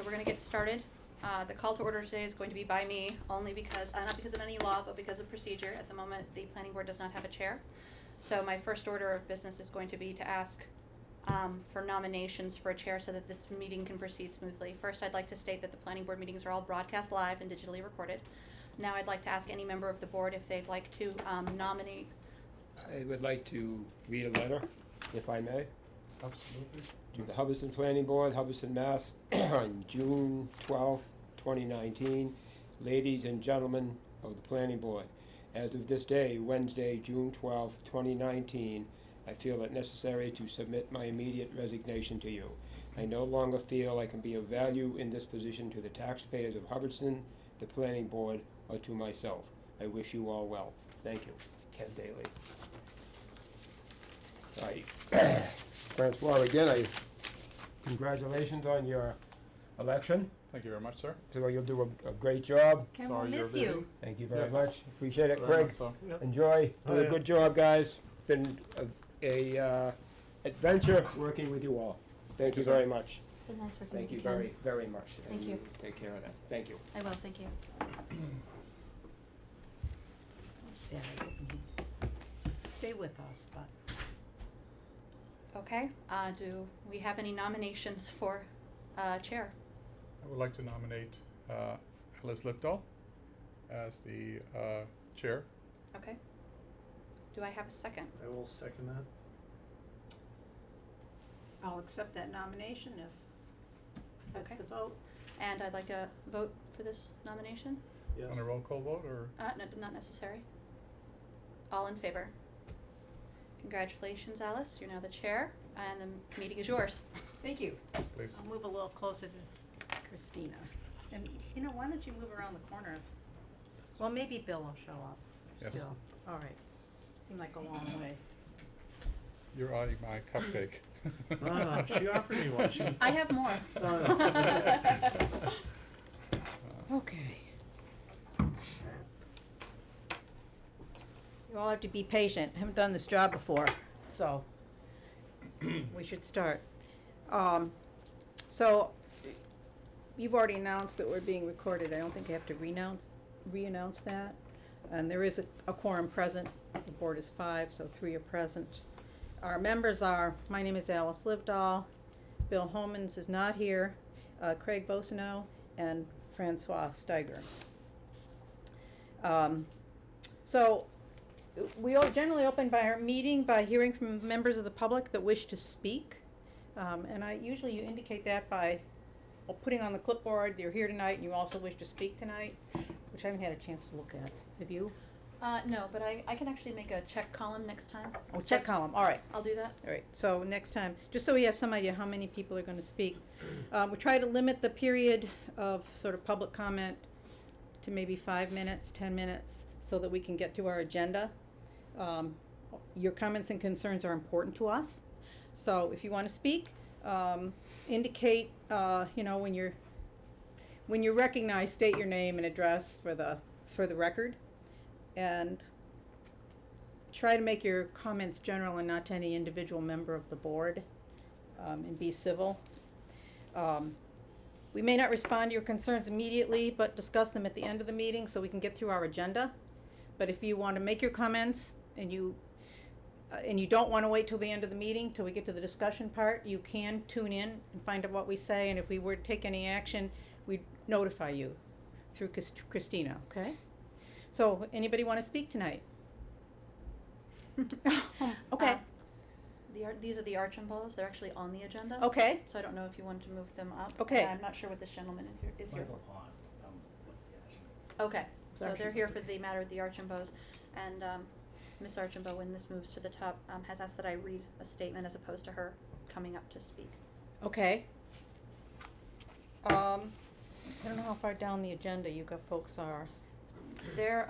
we're gonna get started. The call to order today is going to be by me, only because, not because of any law, but because of procedure. At the moment, the planning board does not have a chair. So my first order of business is going to be to ask for nominations for a chair so that this meeting can proceed smoothly. First, I'd like to state that the planning board meetings are all broadcast live and digitally recorded. Now I'd like to ask any member of the board if they'd like to nominate. I would like to read a letter, if I may. Absolutely. To the Hubbardston Planning Board, Hubbardston, Mass, on June 12th, 2019. Ladies and gentlemen of the Planning Board, as of this day, Wednesday, June 12th, 2019, I feel it necessary to submit my immediate resignation to you. I no longer feel I can be of value in this position to the taxpayers of Hubbardston, the Planning Board, or to myself. I wish you all well. Thank you. Ken Daly. Francois, again, congratulations on your election. Thank you very much, sir. So you'll do a great job. Ken will Sorry you're miss busy. you. Thank you very Yes. much. Appreciate it, Very Craig. much so. Enjoy. Oh, Do a yeah. good job, guys. Been a adventure working with you all. Thank you very much. It's been nice working Thank with you Ken. very, very much. Thank And you. Take care of that. Thank you. I will, thank you. Sad. Stay with us, but Okay, do we have any nominations for chair? I would like to nominate Alice Lifdahl as the chair. Okay. Do I have a second? I will second that. I'll accept that nomination if that's Okay. the vote. And I'd like a vote for this nomination? Yes. On a roll call vote, or? No, not necessary. All in favor? Congratulations, Alice, you're now the chair, and the meeting is yours. Thank you. Please. I'll move a little closer to Christina. And, why don't you move around the corner? Well, maybe Bill will show up Yes. still. All right. Seemed like a long way. You're eyeing my cupcake. No, she offered me one. She. I have more. Okay. You all have to be patient. I haven't done this job before, so we should start. So you've already announced that we're being recorded. I don't think I have to re-announce that. And there is a quorum present. The board is 5, so 3 are present. Our members are, my name is Alice Lifdahl, Bill Homans is not here, Craig Bossino, and Francois Steiger. So we generally open our meeting by hearing from members of the public that wish to speak. And usually you indicate that by putting on the clipboard, you're here tonight and you also wish to speak tonight, which I haven't had a chance to look at. Have you? No, but I can actually make a check column next time. Oh, check column, all right. I'll do that. All right, so next time, just so we have some idea how many people are gonna speak, we try to limit the period of sort of public comment to maybe 5 minutes, 10 minutes, so that we can get to our agenda. Your comments and concerns are important to us, so if you wanna speak, indicate, when you're recognized, state your name and address for the record. And try to make your comments general and not to any individual member of the board, and be civil. We may not respond to your concerns immediately, but discuss them at the end of the meeting so we can get through our agenda. But if you want to make your comments and you don't want to wait till the end of the meeting, till we get to the discussion part, you can tune in and find out what we say, and if we were to take any action, we'd notify you through Christina, okay? So, anybody want to speak tonight? Okay. These are the Archambaults, they're actually on the agenda. Okay, So I don't know if you wanted to move them up. Okay. And I'm not sure what this gentleman is here Michael for. Pond, with the Action. Okay, so they're Archambaults. here for the matter of the Archambaults, and Miss Archambault, when this moves to the top, has asked that I read a statement as opposed to her coming up to speak. okay. I don't know how far down the agenda you got folks are. They're,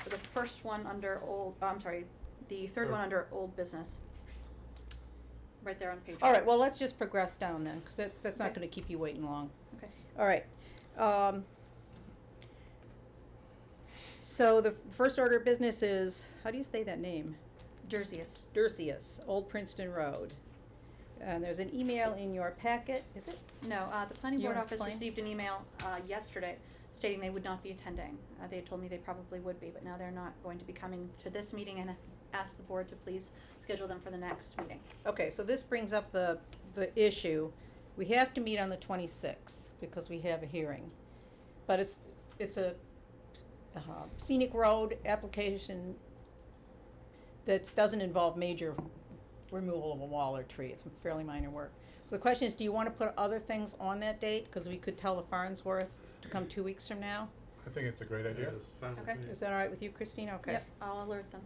the first one under the third one under old business. Right there on page. All right, well, let's just progress down then, because that's not Okay. gonna keep you waiting long. Okay. All right. So the first order of business is, how do you say that name? Dersius. Dersius, Old Princeton Road. And there's an email in your packet, is it? No, the planning You board wanna office explain? received an email, yesterday stating they would not be attending. They had told me they probably would be, but now they're not going to be coming to this meeting, and asked the board to please schedule them for the next meeting. Okay, so this brings up the issue. We have to meet on the 26th because we have a hearing. But it's a scenic road application that doesn't involve major removal of a wall or tree. It's fairly minor work. So the question is, do you want to put other things on that date? Because we could tell the Farnsworth to come 2 weeks from now. I think it's a great idea, It's fine with Okay. me. Is that all right with you, Christina? Okay. Yep, I'll alert them.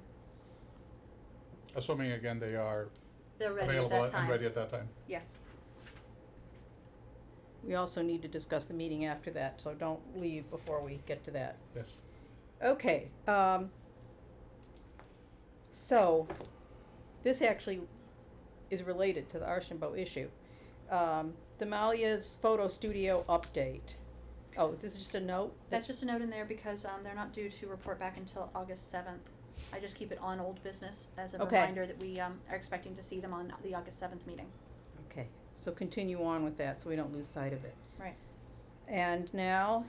assuming again they are They're ready at available that time. and ready at that time. Yes. We also need to discuss the meeting after that, so don't leave before we get to that. Yes. Okay, so, this actually is related to the Archambault issue. Damalia's photo studio update. Oh, this is just a note? That's just a note in there because, they're not due to report back until August 7th. I just keep it on old business as a Okay. reminder that we, are expecting to see them on the August 7th meeting. Okay, so continue on with that so we don't lose sight of it. Right. And now,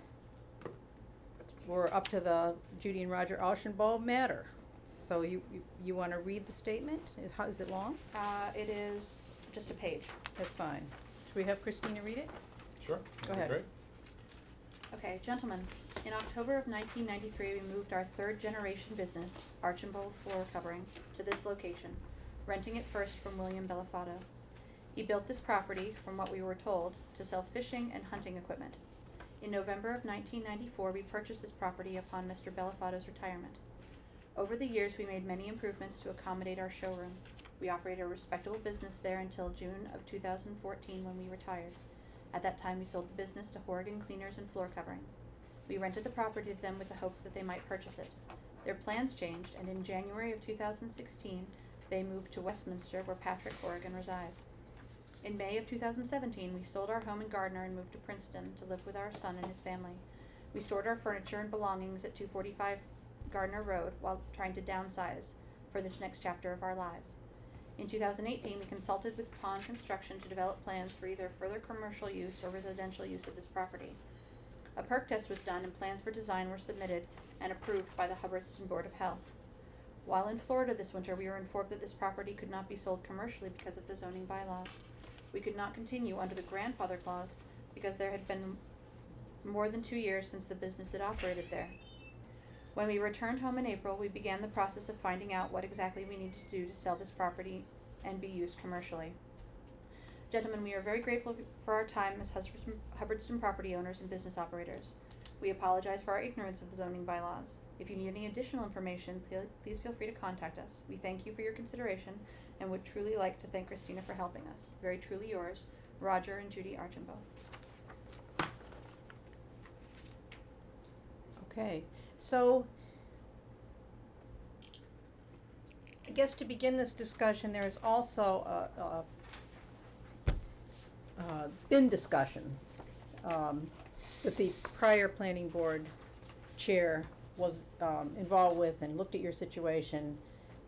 we're up to the Judy and Roger Archambault matter. So you wanna read the statement? How, is it long? It is just a page. That's fine. Should we have Christina read it? Sure. Go that'd be ahead. Great. Okay, gentlemen, in October of 1993, we moved our third-generation business, Archambault Floor Covering, to this location, renting it first from William Bellafato. He built this property, from what we were told, to sell fishing and hunting equipment. In November of 1994, we purchased this property upon Mr. Bellafato's retirement. Over the years, we made many improvements to accommodate our showroom. We operated a respectable business there until June of 2014 when we retired. At that time, we sold the business to Horrigan Cleaners and Floor Covering. We rented the property to them with the hopes that they might purchase it. Their plans changed, and in January of 2016, they moved to Westminster, where Patrick Horrigan resides. In May of 2017, we sold our home in Gardner and moved to Princeton to live with our son and his family. We stored our furniture and belongings at 245 Gardner Road while trying to downsize for this next chapter of our lives. In 2018, we consulted with Pond Construction to develop plans for either further commercial use or residential use of this property. A perk test was done and plans for design were submitted and approved by the Hubbardston Board of Health. While in Florida this winter, we were informed that this property could not be sold commercially because of the zoning bylaws. We could not continue under the grandfather clause because there had been more than 2 years since the business had operated there. When we returned home in April, we began the process of finding out what exactly we needed to do to sell this property and be used commercially. Gentlemen, we are very grateful for our time as Hubbardston property owners and business operators. We apologize for our ignorance of the zoning bylaws. If you need any additional information, please feel free to contact us. We thank you for your consideration and would truly like to thank Christina for helping us. Very truly yours, Roger and Judy Archambault. Okay, so I guess to begin this discussion, there is also been discussion that the prior planning board chair was involved with and looked at your situation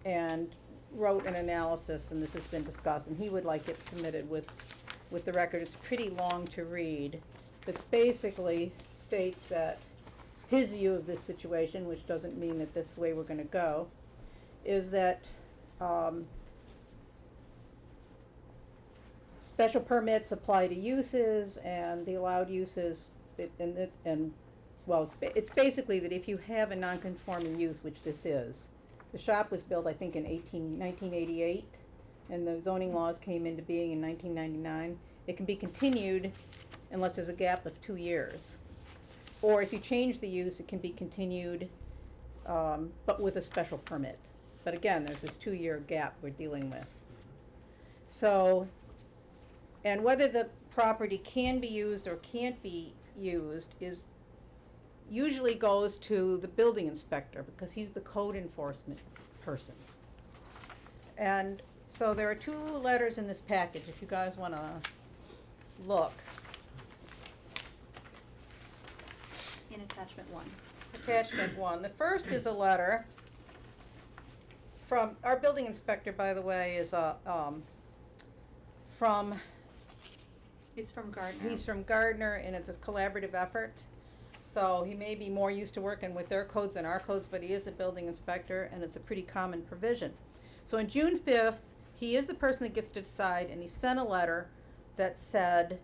and wrote an analysis, and this has been discussed, and he would like it submitted with the record. It's pretty long to read, but it's basically states that his view of this situation, which doesn't mean that that's the way we're gonna go, is that special permits apply to uses and the allowed uses, it's basically that if you have a non-conforming use, which this is, the shop was built, I think, in 1988, and the zoning laws came into being in 1999, it can be continued unless there's a gap of 2 years. Or if you change the use, it can be continued, but with a special permit. But again, there's this 2-year gap we're dealing with. So, and whether the property can be used or can't be used is usually goes to the building inspector because he's the code enforcement person. And so there are 2 letters in this package if you guys wanna look. In attachment 1. Attachment 1. The first is a letter from, our building inspector, by the way, is from, He's from Gardner. he's from Gardner, and it's a collaborative effort. So he may be more used to working with their codes than our codes, but he is a building inspector, and it's a pretty common provision. So on June 5th, he is the person that gets to decide, and he sent a letter that said,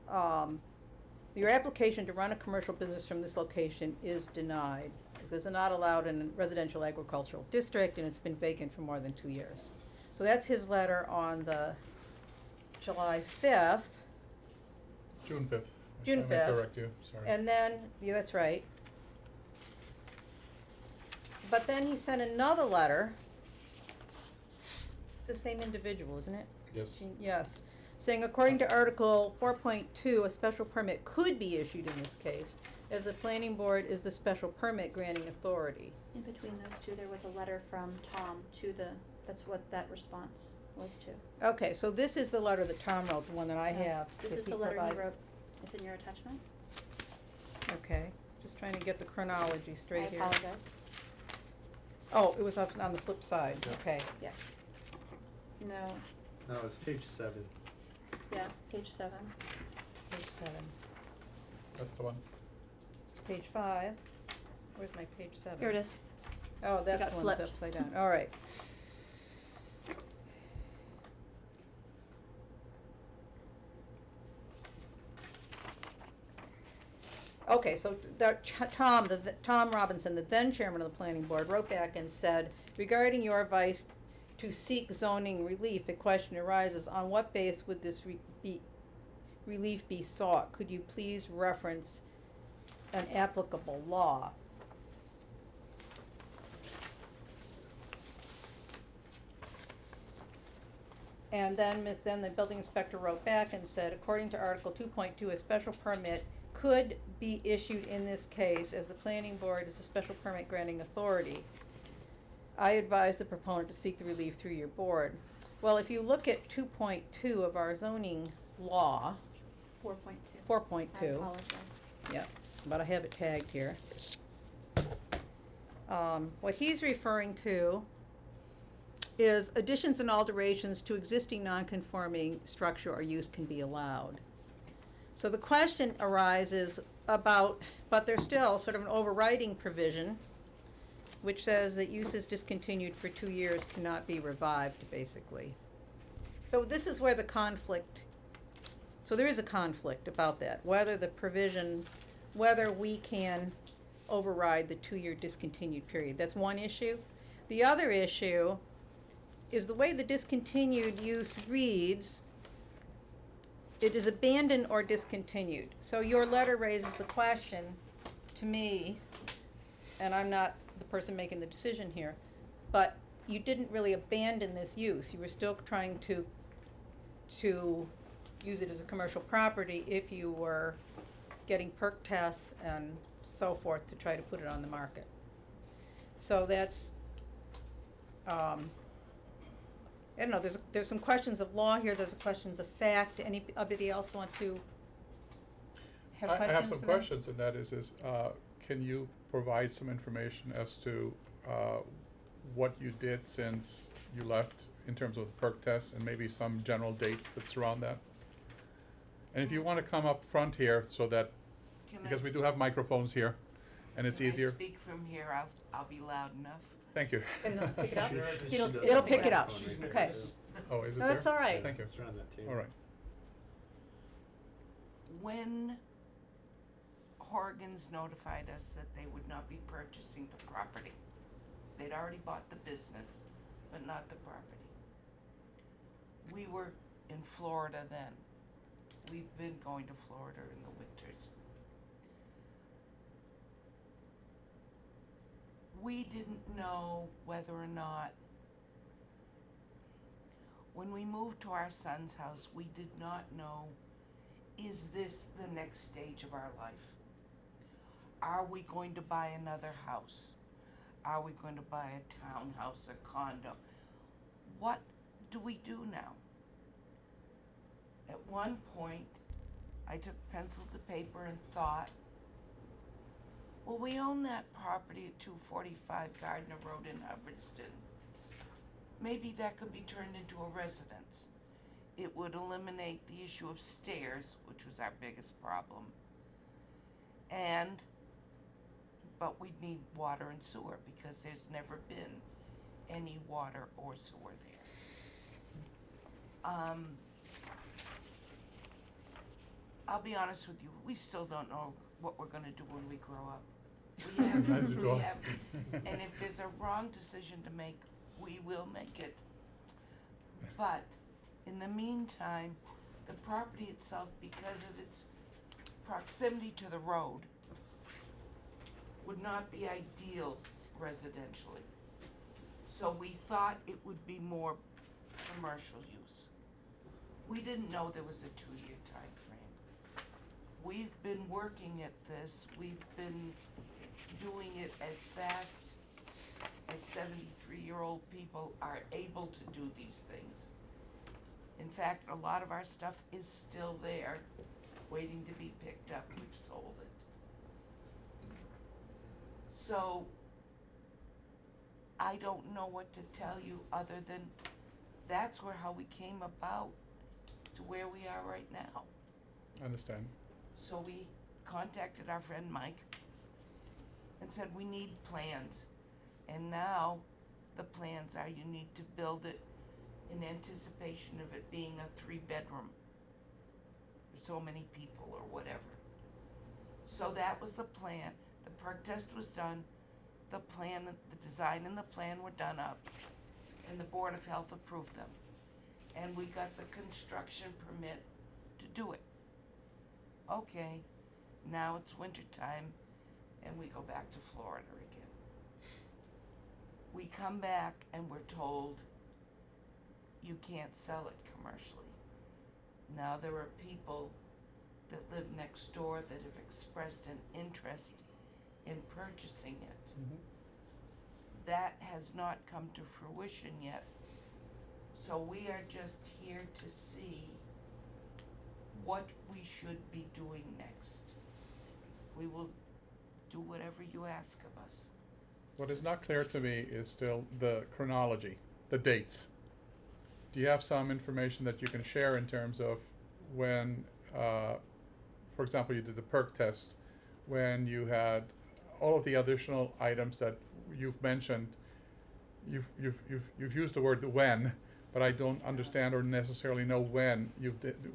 your application to run a commercial business from this location is denied. It says not allowed in a residential agricultural district, and it's been vacant for more than 2 years. So that's his letter on the July 5th. June 5th. June If I may 5th. correct you, sorry. And then, yeah, that's right. But then he sent another letter. It's the same individual, isn't it? Yes. Yes, saying according to Article 4.2, a special permit could be issued in this case, as the planning board is the special permit granting authority. In between those two, there was a letter from Tom to the, that's what that response was to. Okay, so this is the letter that Tom wrote, the one that I have. This that is he the letter he provided. wrote. It's in your attachment. Okay, just trying to get the chronology straight here. I apologize. Oh, it was on the flip side, Yes. okay. Yes. No, No, it's page 7. yeah, page 7. Page 7. That's the one. Page 5. Where's my page 7? Here it is. Oh, that's got the one that's flipped. upside down, all right. Okay, so Tom Robinson, the then chairman of the planning board, wrote back and said, regarding your advice to seek zoning relief, a question arises, on what base would this relief be sought? Could you please reference an applicable law? And then the building inspector wrote back and said, according to Article 2.2, a special permit could be issued in this case, as the planning board is a special permit granting authority. I advise the proponent to seek the relief through your board. Well, if you look at 2.2 of our zoning law, 4.2. 4.2. I apologize. Yeah, but I have it tagged here. What he's referring to is additions and alterations to existing non-conforming structure or use can be allowed. So the question arises about, but there's still sort of an overriding provision which says that uses discontinued for 2 years cannot be revived, basically. So this is where the conflict, so there is a conflict about that, whether the provision, whether we can override the 2-year discontinued period. That's one issue. The other issue is the way the discontinued use reads, it is abandoned or discontinued. So your letter raises the question to me, and I'm not the person making the decision here, but you didn't really abandon this use. You were still trying to use it as a commercial property if you were getting perk tests and so forth to try to put it on the market. So that's, I don't know, there's some questions of law here, there's questions of fact. Anybody else want to have questions I have some for them? questions, and that is, can you provide some information as to, what you did since you left in terms of the perk test, and maybe some general dates that surround that? And if you wanna come up front here, so that, because we do have microphones here, and it's easier. Can I speak from here? I'll be loud enough. Thank you. And they'll pick it up? Sure, 'cause It'll- she does it'll have a pick it up. microphone right Okay. there. Oh, is it No, there? that's all right. Thank you. It's around that table. All right. When Horgan's notified us that they would not be purchasing the property, they'd already bought the business, but not the property. We were in Florida then. We've been going to Florida in the winters. We didn't know whether or not, when we moved to our son's house, we did not know, is this the next stage of our life? Are we going to buy another house? Are we going to buy a townhouse, a condo? What do we do now? At one point, I took pencil to paper and thought, well, we own that property at 245 Gardner Road in Hubbardston. Maybe that could be turned into a residence. it would eliminate the issue of stairs, which was our biggest problem. But we'd need water and sewer because there's never been any water or sewer there. I'll be honest with you, we still don't know what we're gonna do when we grow up. Neither do I. And if there's a wrong decision to make, we will make it. But in the meantime, the property itself, because of its proximity to the road, would not be ideal residentially. So we thought it would be more commercial use. We didn't know there was a 2-year time frame. We've been working at this, we've been doing it as fast as 73-year-old people are able to do these things. In fact, a lot of our stuff is still there, waiting to be picked up. We've sold it. So, I don't know what to tell you other than that's how we came about to where we are right now. Understand. So we contacted our friend Mike and said, we need plans. And now the plans are you need to build it in anticipation of it being a 3-bedroom for so many people or whatever. So that was the plan. The perk test was done. The plan, the design and the plan were done up, and the Board of Health approved them. And we got the construction permit to do it. Okay, now it's winter time, and we go back to Florida again. We come back and we're told you can't sell it commercially. Now there are people that live next door that have expressed an interest in purchasing it. Mm-hmm. That has not come to fruition yet. So we are just here to see what we should be doing next. We will do whatever you ask of us. What is not clear to me is still the chronology, the dates. Do you have some information that you can share in terms of when, for example, you did the perk test, when you had all of the additional items that you've mentioned? You've used the word when, but I don't understand or necessarily know when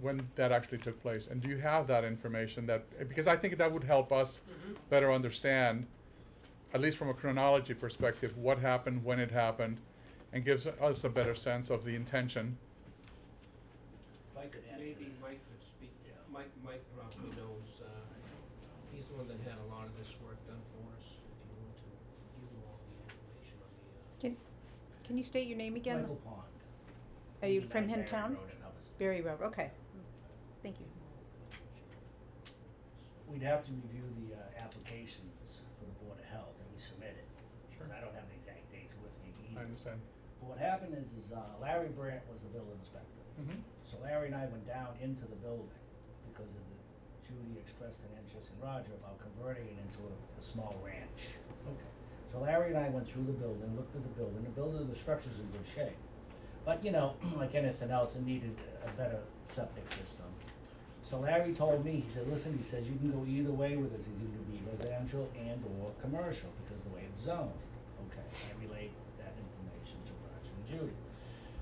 when that actually took place. And do you have that information? Because I think that would help us better understand, at least from a chronology perspective, what happened, when it happened, and gives us a better sense of the intention. If I could add to Maybe that. Mike could speak. Yeah. Mike probably knows, he's the one that had a lot of this work done for us, if you want to give him all the information on the, Can you state your name again? Michael Pond. Are you 89 from Barry Hentown? Road in Hubbardston. Berry Road, okay. Thank you. We'd have to review the applications for the Board of Health that we submitted, because I don't have the exact dates with me I either. understand. But what happened is Larry Brandt was the building inspector. Mm-hmm. So Larry and I went down into the building because of Judy expressed an interest in Roger about converting it into a small ranch. Okay. So Larry and I went through the building, looked at the building. The structure's in good shape. But you know, like anything else, it needed a better septic system. So Larry told me, he said, listen, he says, you can go either way with this. It can be residential and or commercial because the way it's zoned. Okay, I relayed that information to Roger and Judy.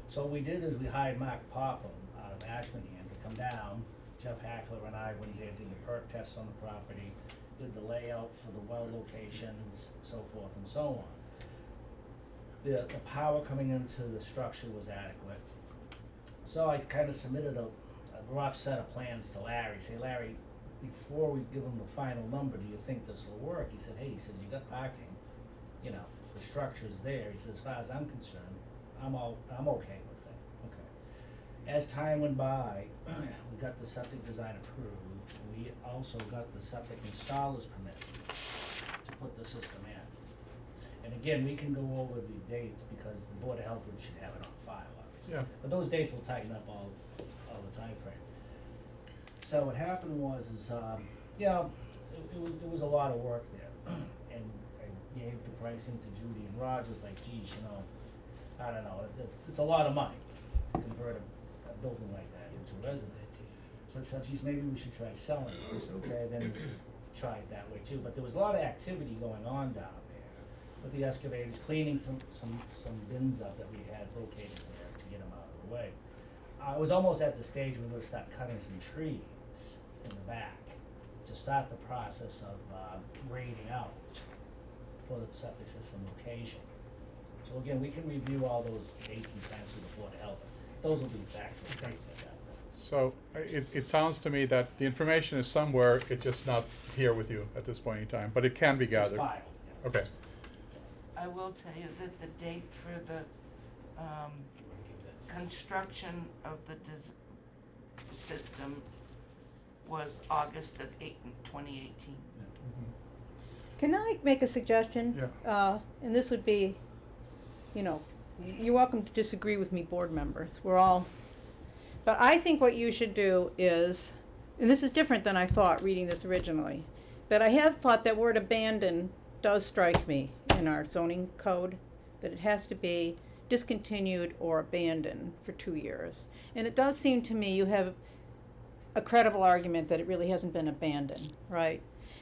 So what we did is we hired Mark Popham out of Ashburnham to come down. Jeff Hackler and I went there, did the perk tests on the property, did the layout for the well locations, and so forth and so on. The power coming into the structure was adequate. So I kind of submitted a rough set of plans to Larry. Say, Larry, before we give him the final number, do you think this will work? He said, hey, he said, you got parking, you know, the structure's there. He said, as far as I'm concerned, I'm okay with it. Okay. As time went by, we got the septic design approved. We also got the septic installer's permit to put the system in. And again, we can go over the dates because the Board of Health should have it on file, obviously. Yeah. But those dates will tighten up all the time frame. So what happened was you know, it was a lot of work there. And I gave the pricing to Judy and Rogers, like, geez, you know, I don't know, it's a lot of money to convert a building like that into residence. So I said, geez, maybe we should try selling it. I said, okay, then try it that way too. But there was a lot of activity going on down there with the excavators, cleaning some bins up that we had located there to get them out of the way. I was almost at the stage where we were gonna start cutting some trees in the back to start the process of grading out for the septic system location. So again, we can review all those dates and times with the Board of Health. Those will be factual dates at that point. So, it sounds to me that the information is somewhere, it's just not here with you at this point in time, but it can be It's gathered. filed, yeah. Okay. I will tell you that the date for the construction of the system was August of 2018. Can I make a suggestion? Yeah. And this would be, you know, you're welcome to disagree with me, board members. We're all, but I think what you should do is, and this is different than I thought reading this originally, but I have thought that word abandon does strike me in our zoning code, that it has to be discontinued or abandoned for 2 years. And it does seem to me you have a credible argument that it really hasn't been abandoned, right?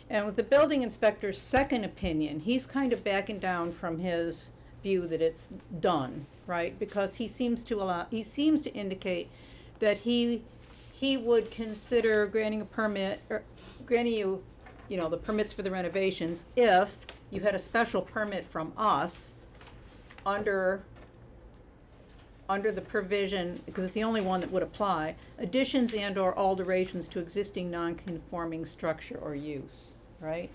And with the building inspector's second opinion, he's kind of backing down from his view that it's done, right? Because he seems to indicate that he would consider granting a permit, or granting you, the permits for the renovations if you had a special permit from us under the provision, because it's the only one that would apply, additions and or alterations to existing non-conforming structure or use, right?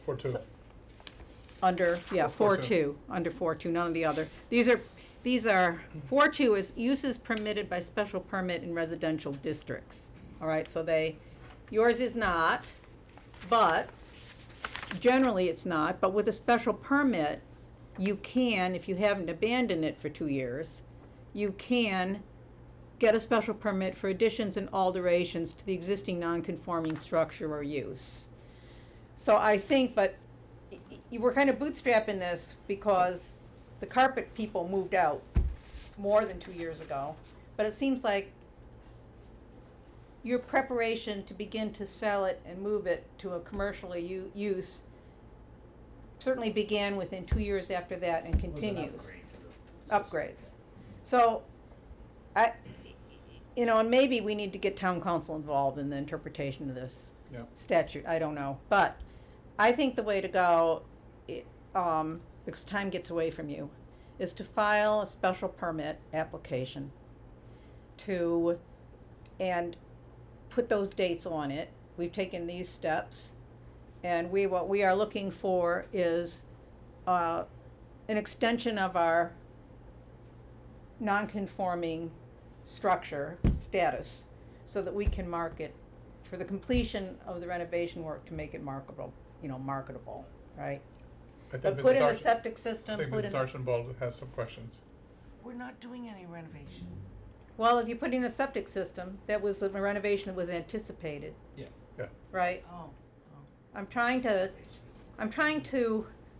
For two. So- Under, yeah, For 4.2, under 4.2, none of the other. These are, 4.2 is uses permitted by special permit in residential districts. All right, so yours is not, but generally it's not, but with a special permit, you can, if you haven't abandoned it for 2 years, you can get a special permit for additions and alterations to the existing non-conforming structure or use. So I think, but you were kind of bootstrapping this because the carpet people moved out more than 2 years ago. But it seems like your preparation to begin to sell it and move it to a commercially use certainly began within 2 years after that and It was an continues. upgrade to the system. Upgrades. So, and maybe we need to get town council involved in the interpretation of this Yeah. statute, I don't know. But I think the way to go, because time gets away from you, is to file a special permit application and put those dates on it. We've taken these steps, and what we are looking for is an extension of our non-conforming structure status so that we can market for the completion of the renovation work to make it marketable, right? I think But Mrs. put in the Arch- septic system, I think put Mrs. in, Archambault has some questions. We're not doing any renovation. well, if you put in a septic system, that was a renovation that was anticipated, Yeah. Yeah. right? Oh. I'm trying to,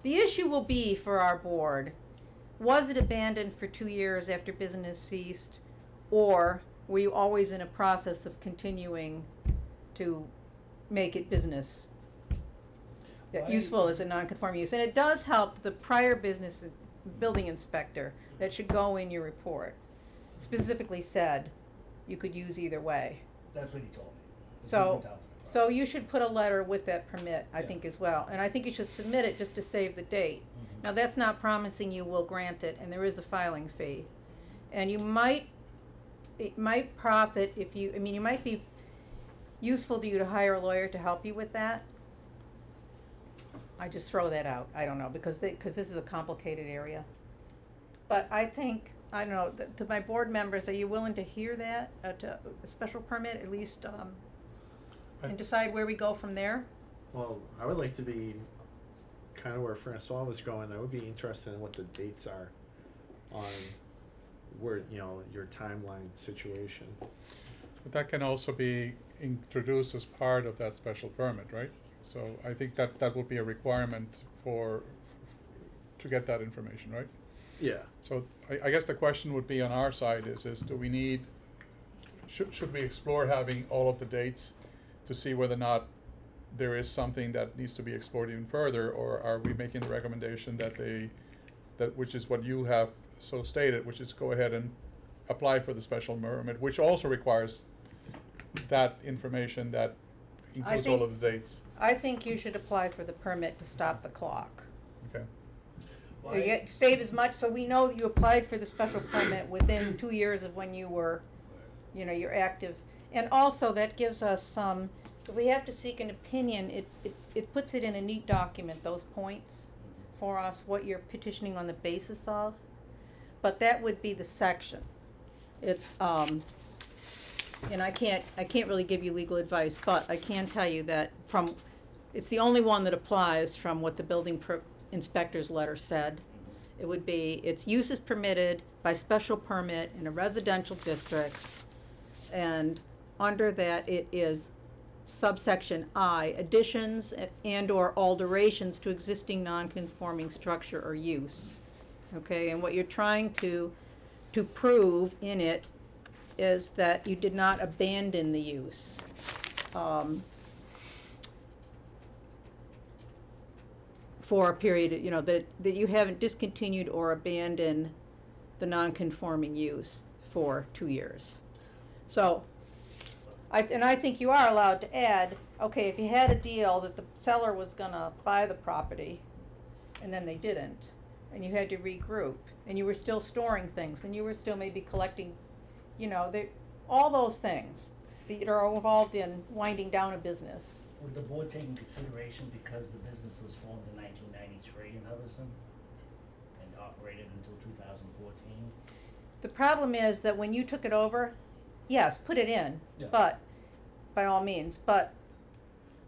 the issue will be for our board, was it abandoned for 2 years after business ceased? Or were you always in a process of continuing to make it business useful as a non-conforming use? And it does help the prior building inspector that should go in your report specifically said you could use either way. That's what he told me. He So- went out to the So property. you should put a letter with that permit, I Yeah. think, as well, and I think you should submit it just to save the date. Mhm. Now, that's not promising you will grant it, and there is a filing fee. And it might profit if you, it might be useful to you to hire a lawyer to help you with that. I just throw that out, I don't know, because this is a complicated area. But I think, I don't know, to my board members, are you willing to hear that, to a special permit, at least, and decide where we go from there? Well, I would like to be kind of where Francois was going. I would be interested in what the dates are on where, your timeline situation. But that can also be introduced as part of that special permit, right? So I think that would be a requirement to get that information, right? Yeah. So I guess the question would be on our side is do we need should we explore having all of the dates to see whether or not there is something that needs to be explored even further, or are we making the recommendation that which is what you have so stated, which is go ahead and apply for the special permit, which also requires that information that includes all think- of the dates, I think you should apply for the permit to stop the clock. okay? You get, save as much, so we know you applied for the special permit within 2 years of when you were, you know, you're active. And also, that gives us some, if we have to seek an opinion, it puts it in a neat document, those points for us, what you're petitioning on the basis of. But that would be the section. It's, and I can't really give you legal advice, but I can tell you that it's the only one that applies from what the building inspector's letter said. It would be, its use is permitted by special permit in a residential district, and under that it is subsection I, additions and/or alterations to existing non-conforming structure or use. Okay, and what you're trying to prove in it is that you did not abandon the use. For a period, you know, that you haven't discontinued or abandoned the non-conforming use for 2 years. So, I think you are allowed to add, okay, if you had a deal that the seller was gonna buy the property, and then they didn't, and you had to regroup, and you were still storing things, and you were still maybe collecting, you know, all those things that are involved in winding down a business. Would the board take in consideration because the business was formed in 1993 in Hubbardston and operated until 2014? The problem is that when you took it over, yes, put it in, Yeah. but, by all means, but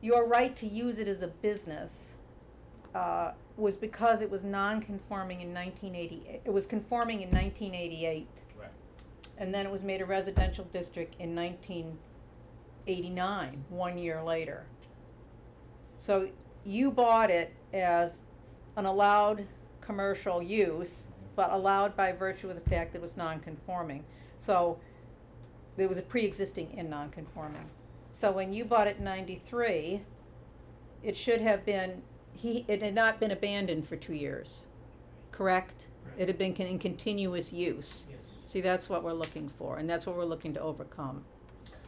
your right to use it as a business, was because it was non-conforming in 1988, it was conforming in 1988. Right. And then it was made a residential district in 1989, 1 year later. So you bought it as an allowed commercial use, but allowed by virtue of the fact that it was non-conforming. So there was a pre-existing in non-conforming. So when you bought it in 93, it should have been, it had not been abandoned for 2 years, correct? Right. It had been in continuous use. Yes. See, that's what we're looking for, and that's what we're looking to overcome.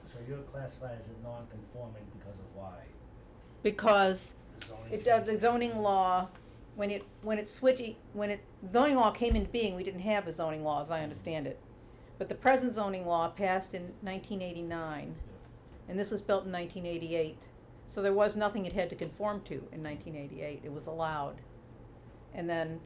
So you're classified as a non-conforming because of why? Because The zoning the change? zoning law, when zoning law came into being, we didn't have a zoning law, as I understand it. But the present zoning law passed in 1989, and this was built in 1988. So there was nothing it had to conform to in 1988, it was allowed. And then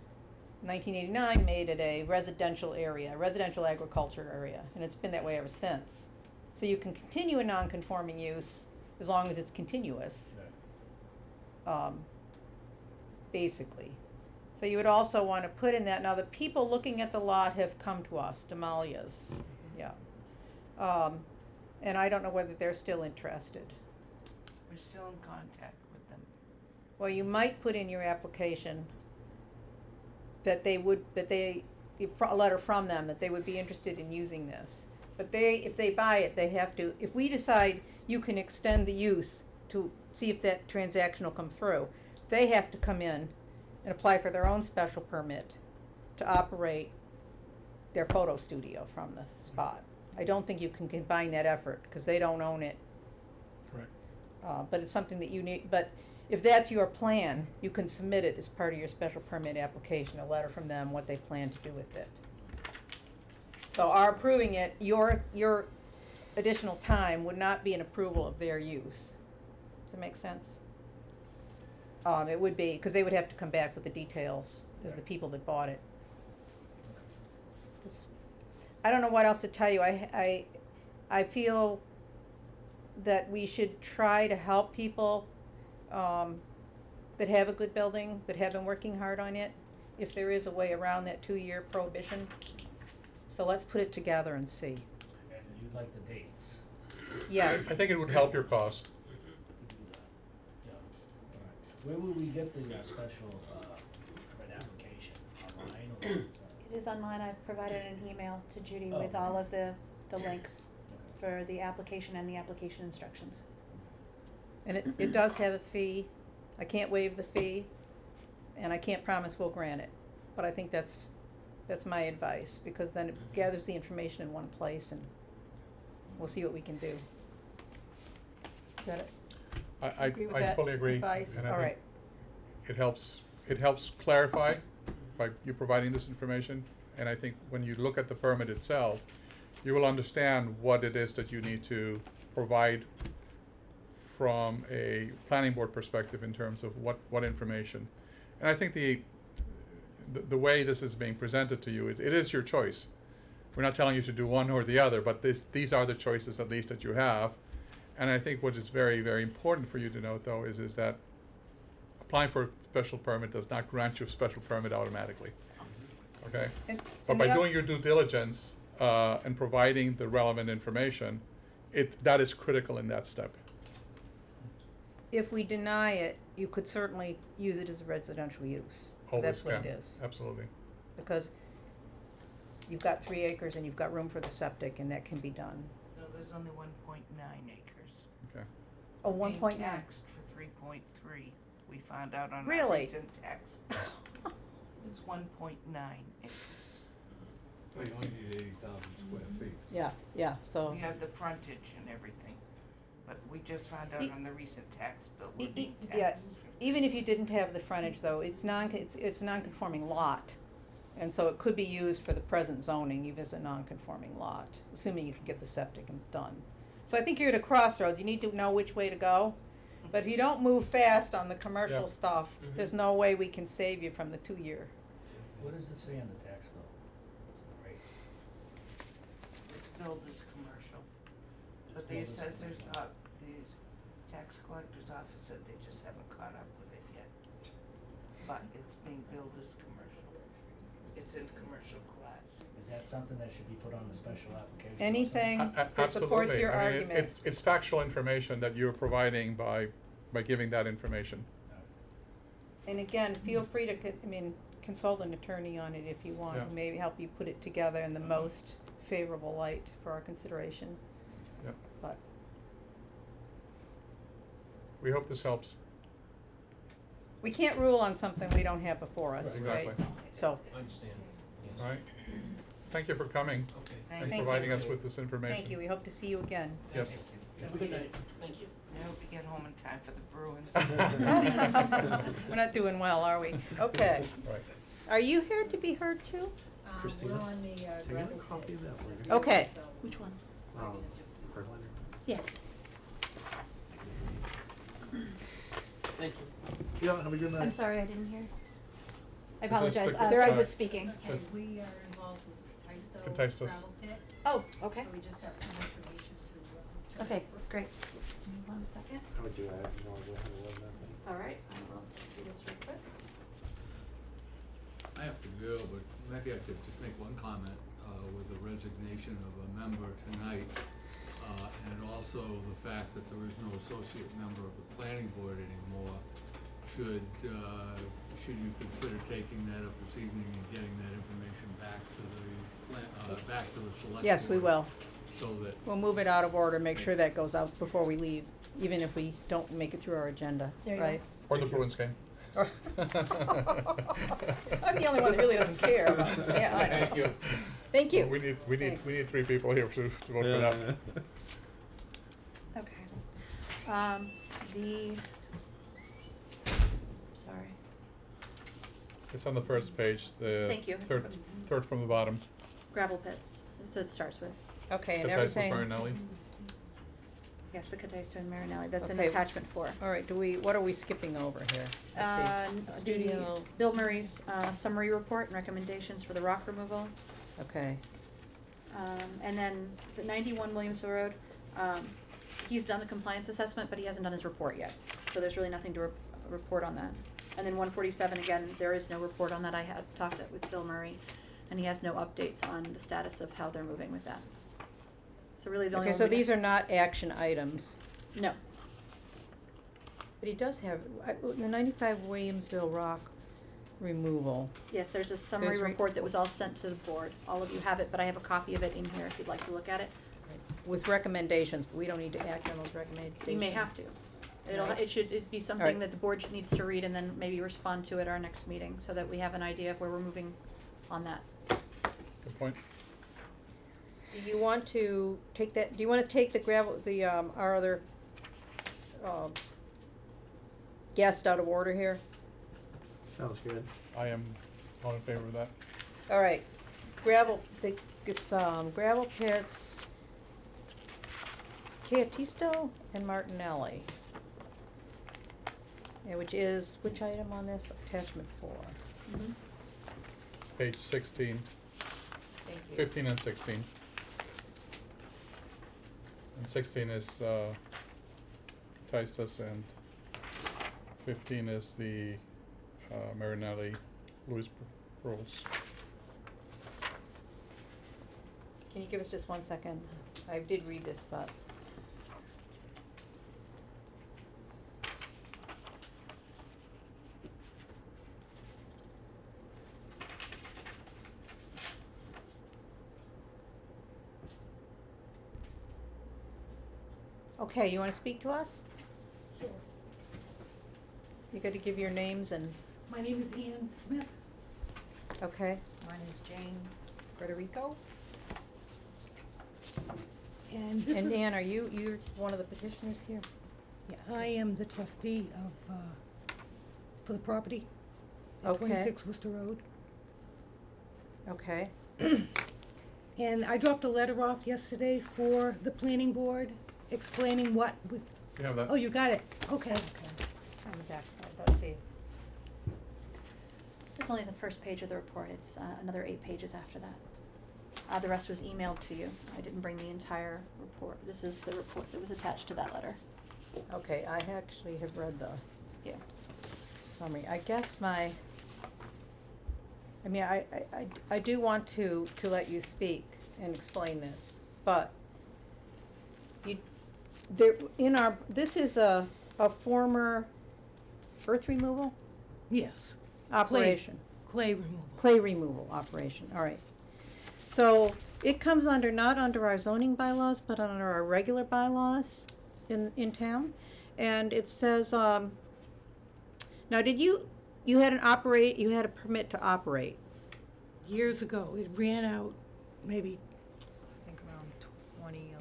1989 made it a residential area, a residential agriculture area, and it's been that way ever since. So you can continue a non-conforming use as long as it's continuous, Right. basically. So you would also want to put in that, now the people looking at the lot have come to us, Damalia's, yeah. And I don't know whether they're still interested. We're still in contact with them. Well, you might put in your application that a letter from them, that they would be interested in using this. But if they buy it, they have to, if we decide you can extend the use to see if that transaction will come through, they have to come in and apply for their own special permit to operate their photo studio from the spot. I don't think you can combine that effort, because they don't own it. Correct. But it's something that you need, but if that's your plan, you can submit it as part of your special permit application, a letter from them, what they plan to do with it. So our approving it, your additional time would not be an approval of their use. Does that make sense? It would be, because they would have to come back with the details as the people that bought it. I don't know what else to tell you. I feel that we should try to help people that have a good building, that have been working hard on it, if there is a way around that 2-year prohibition. So let's put it together and see. And you'd like the dates? Yes. I think it would help your cause. We can do that. Yeah. All right. Where will we get the special permit application? Online or? It is online. I've provided an email to Judy with Oh. all of the links for the application and the application instructions. And it does have a fee. I can't waive the fee, and I can't promise we'll grant it. But I think that's my advice, because then it gathers the information in one place, and we'll see what we can do. Is that it? I Agree with I that fully agree. advice? And I All think right. it helps clarify by you providing this information. And I think when you look at the permit itself, you will understand what it is that you need to provide from a planning board perspective in terms of what information. And I think the way this is being presented to you, it is your choice. We're not telling you to do one or the other, but these are the choices at least that you have. And I think what is very, very important for you to note, though, is that applying for a special permit does not grant you a special permit automatically. Okay? And- But and by the oth- doing your due diligence and providing the relevant information, that is critical in that step. If we deny it, you could certainly use it as a residential use. Always That's what it can. is. Absolutely. Because you've got 3 acres and you've got room for the septic, and that can be done. No, there's only 1.9 acres. Okay. Oh, 1.9. Being taxed for 3.3, we found out on our Really? recent tax bill. It's 1.9 acres. Well, you only need 80,000 square feet. Yeah, so. We have the frontage and everything, but we just found out E- on the recent tax bill, E- we're being e- yeah, taxed. even if you didn't have the frontage though, it's a non-conforming lot. And so it could be used for the present zoning, even as a non-conforming lot, assuming you can get the septic done. So I think you're at a crossroads, you need to know which way to go. But if you don't move fast on the commercial Yeah. stuff, Mhm. there's no way we can save you from the 2-year. What does it say in the tax bill? Right. It's billed as commercial, but the billed as assessors, commercial. the tax collector's office said they just haven't caught up with it yet. But it's being billed as commercial. It's in commercial class. Is that something that should be put on the special application? or something? Anything that supports Absolutely. your I mean, argument. it's factual information that you're providing by giving that information. And again, feel free to, consult an attorney on it if you want, Yeah. who maybe help you put it together in the most favorable light for our consideration. Yep. But, We hope this helps. we can't rule on something we don't have before us, right? Exactly. So, I understand, yes. All right. Thank you for coming Okay. Thank and you. providing us with this information. thank you, we hope to see you again. Yes. Have a good night. Thank you. I hope you get home in time for the Bruins. We're not doing well, are we? Okay. Right. Are you here to be heard too? Christina, We're on the, can I get a gravel copy pit. of that? We're Okay. So Which one? we're Oh, gonna just do- her letter. Yes. Thank you. Yeah, have a good night. I'm sorry, I didn't hear. I Is this apologize, the- Greg uh, was speaking. Okay, we are involved with Tysto Contestos. gravel pit. Oh, okay. So we just have some information to. Okay, great. Give me 1 second. I would do that, I have no idea how to run that thing. All right, I will do this real quick. I have to go, but maybe I could just make one comment, with the resignation of a member tonight, and also the fact that there is no associate member of the planning board anymore. Should you consider taking that up this evening and getting that information back to the select board? Yes, we will. So that, We'll move it out of order, make sure that goes out before we leave, even if we don't make it through our agenda, There you right? Or the Bruins game. Or- I'm the only one that really doesn't care about, yeah, I know. Thank you. Thank you. We Thanks. need 3 people here to vote for that. Okay. Sorry. It's on the first page, the Thank you. third from the bottom. Gravel pits, that's what it starts with. Okay, and Cataisto everything, Marinelli. Yes, the Cataisto and Marinelli, that's in Okay. attachment 4. all right, what are we skipping over here? Let's see. The Studio, Bill Murray's summary report and recommendations for the rock removal. okay, And then the 91 Williamsville Road, he's done the compliance assessment, but he hasn't done his report yet. So there's really nothing to report on that. And then 147, again, there is no report on that. I had talked with Bill Murray, and he has no updates on the status of how they're moving with that. So really the only okay, one so we these got- are not action items, No, but he does have, the 95 Williamsville Rock removal. yes, there's a summary There's report that was all sent to the board. All of you have it, but I have a copy of it in here if you'd like to look at it. with recommendations, but we don't need to act on those recommendations. You may have to. It'd be something Alright. that the board needs to read and then maybe respond to at our next meeting, so that we have an idea of where we're moving on that. Good point. Do you want to take that, do you wanna take the gravel, our other, guest out of order here? Sounds good. I am all in favor of that. All right, gravel pits, Chiatisto and Martinelli. Yeah, which item on this? Attachment 4. Page 16, Thank you. 15 and 16. And 16 is Tistus, and 15 is the Marinelli Louis rules. Can you give us just 1 second? I did read this, but. Okay, you wanna speak to us? Sure. You gotta give your names and, My name is Ann Smith. okay, Mine is Jane Frederico. And this and is, Ann, you're one of the petitioners here? yeah, I am the trustee of, for the property at Okay. 26 Worcester Road. Okay, And I dropped a letter off yesterday for the planning board explaining what, You have that? oh, you got it, okay. on the back side, let's see. It's only the first page of the report, it's another 8 pages after that. The rest was emailed to you. I didn't bring the entire report. This is the report that was attached to that letter. Okay, I actually have read the Yeah. summary. I guess I mean, I do want to let you speak and explain this, but this is a former earth removal Yes, operation. clay removal. Clay removal operation, all right. So it comes not under our zoning bylaws, but under our regular bylaws in town. And it says, now you had a permit to operate? Years ago, it ran out maybe I think around 2011.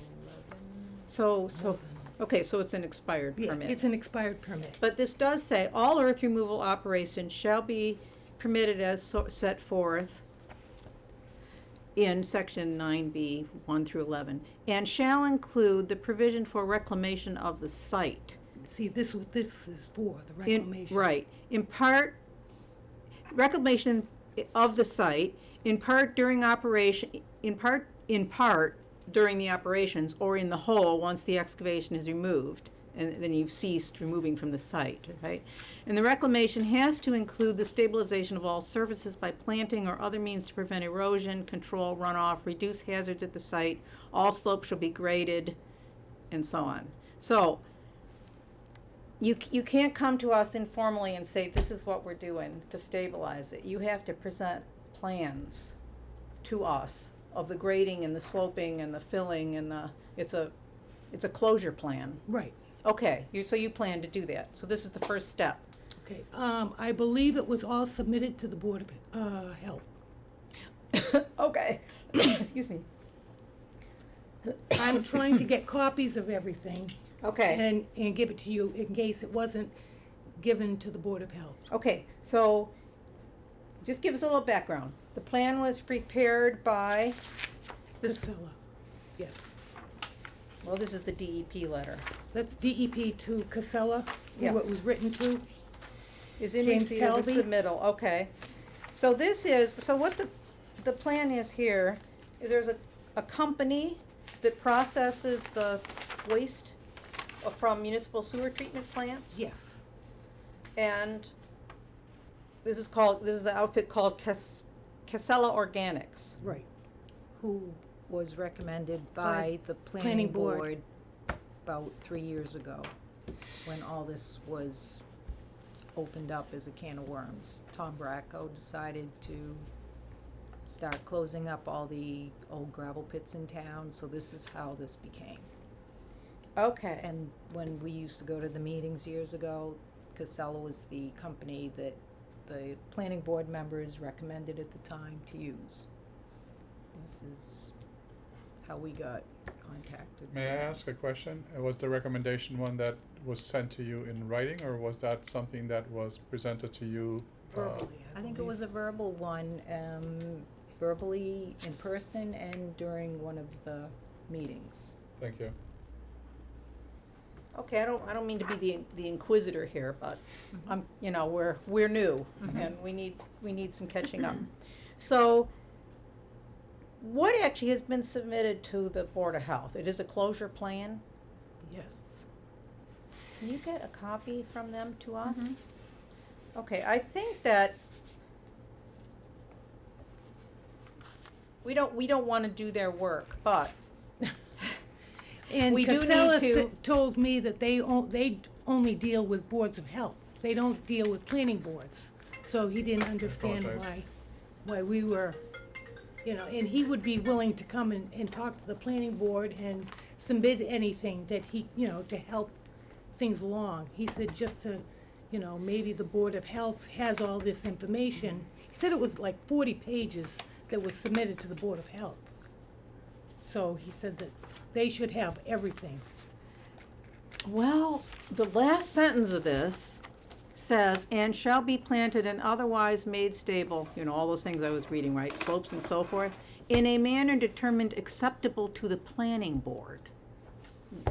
So, more than- okay, so it's an expired Yeah, permit. it's an expired permit. But this does say, all earth removal operations shall be permitted as set forth in section 9B, 1 through 11, and shall include the provision for reclamation of the site. See, this is for the In- reclamation. Right, in part, reclamation of the site, in part during operation, in part during the operations, or in the whole, once the excavation is removed, and then you've ceased removing from the site, right? And the reclamation has to include the stabilization of all surfaces by planting or other means to prevent erosion, control runoff, reduce hazards at the site, all slopes shall be graded, and so on. So, you can't come to us informally and say, this is what we're doing to stabilize it. You have to present plans to us of the grading and the sloping and the filling and it's a closure plan. Right, Okay, so you plan to do that. So this is the first step. okay. I believe it was all submitted to the Board of, Health. Okay, excuse me. I'm trying to get copies of everything Okay, and give it to you in case it wasn't given to the Board of Health. okay, so just give us a little background. The plan was prepared by this, Casella, yes. well, this is the DEP letter. That's DEP to Casella, who it Yes. was written to. Is in James receipt of the Talby? submittal, okay. So what the plan is here, is there's a company that processes the waste from municipal sewer treatment plants. Yes, And this is an outfit called Casella Organics. right. Who was recommended By by the planning planning board. board about 3 years ago, when all this was opened up as a can of worms. Tom Bracco decided to start closing up all the old gravel pits in town, so this is how this became. Okay. And when we used to go to the meetings years ago, Casella was the company that the planning board members recommended at the time to use. This is how we got contacted. May I ask a question? Was the recommendation one that was sent to you in writing, or was that something that was presented to you? Verbally, I think it was a verbal one, verbally in person and during one of the meetings. Thank you. Okay, I don't mean to be the inquisitor here, but I'm, you know, we're new and we need some catching up. So, what actually has been submitted to the Board of Health? It is a closure plan? Yes. Can you get a copy from them to us? Okay, I think that we don't wanna do their work, but And We do need Casella to- told me that they only deal with boards of health. They don't deal with planning boards. So he didn't understand apologize. why we were, you know, and he would be willing to come and talk to the planning board and submit anything that he, you know, to help things along. He said just to, you know, maybe the Board of Health has all this information. He said it was like 40 pages that was submitted to the Board of Health. So he said that they should have everything. well, the last sentence of this says, and shall be planted and otherwise made stable, you know, all those things I was reading, right, slopes and so forth, in a manner determined acceptable to the planning board.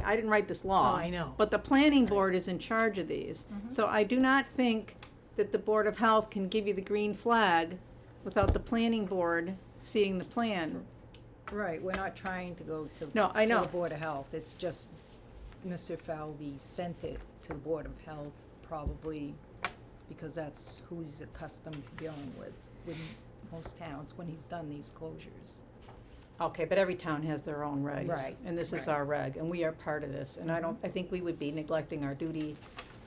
I didn't write this law. Oh, I know. But the planning board is in charge of these. So I do not think that the Board of Health can give you the green flag without the planning board seeing the plan. Right, we're not trying to go to. No, I know. To the Board of Health, it's just Mr. Falvey sent it to the Board of Health, probably because that's who he's accustomed to dealing with most towns when he's done these closures. Okay, but every town has their own regs. Right, And this is right. our reg, and we are part of this, and I think we would be neglecting our duty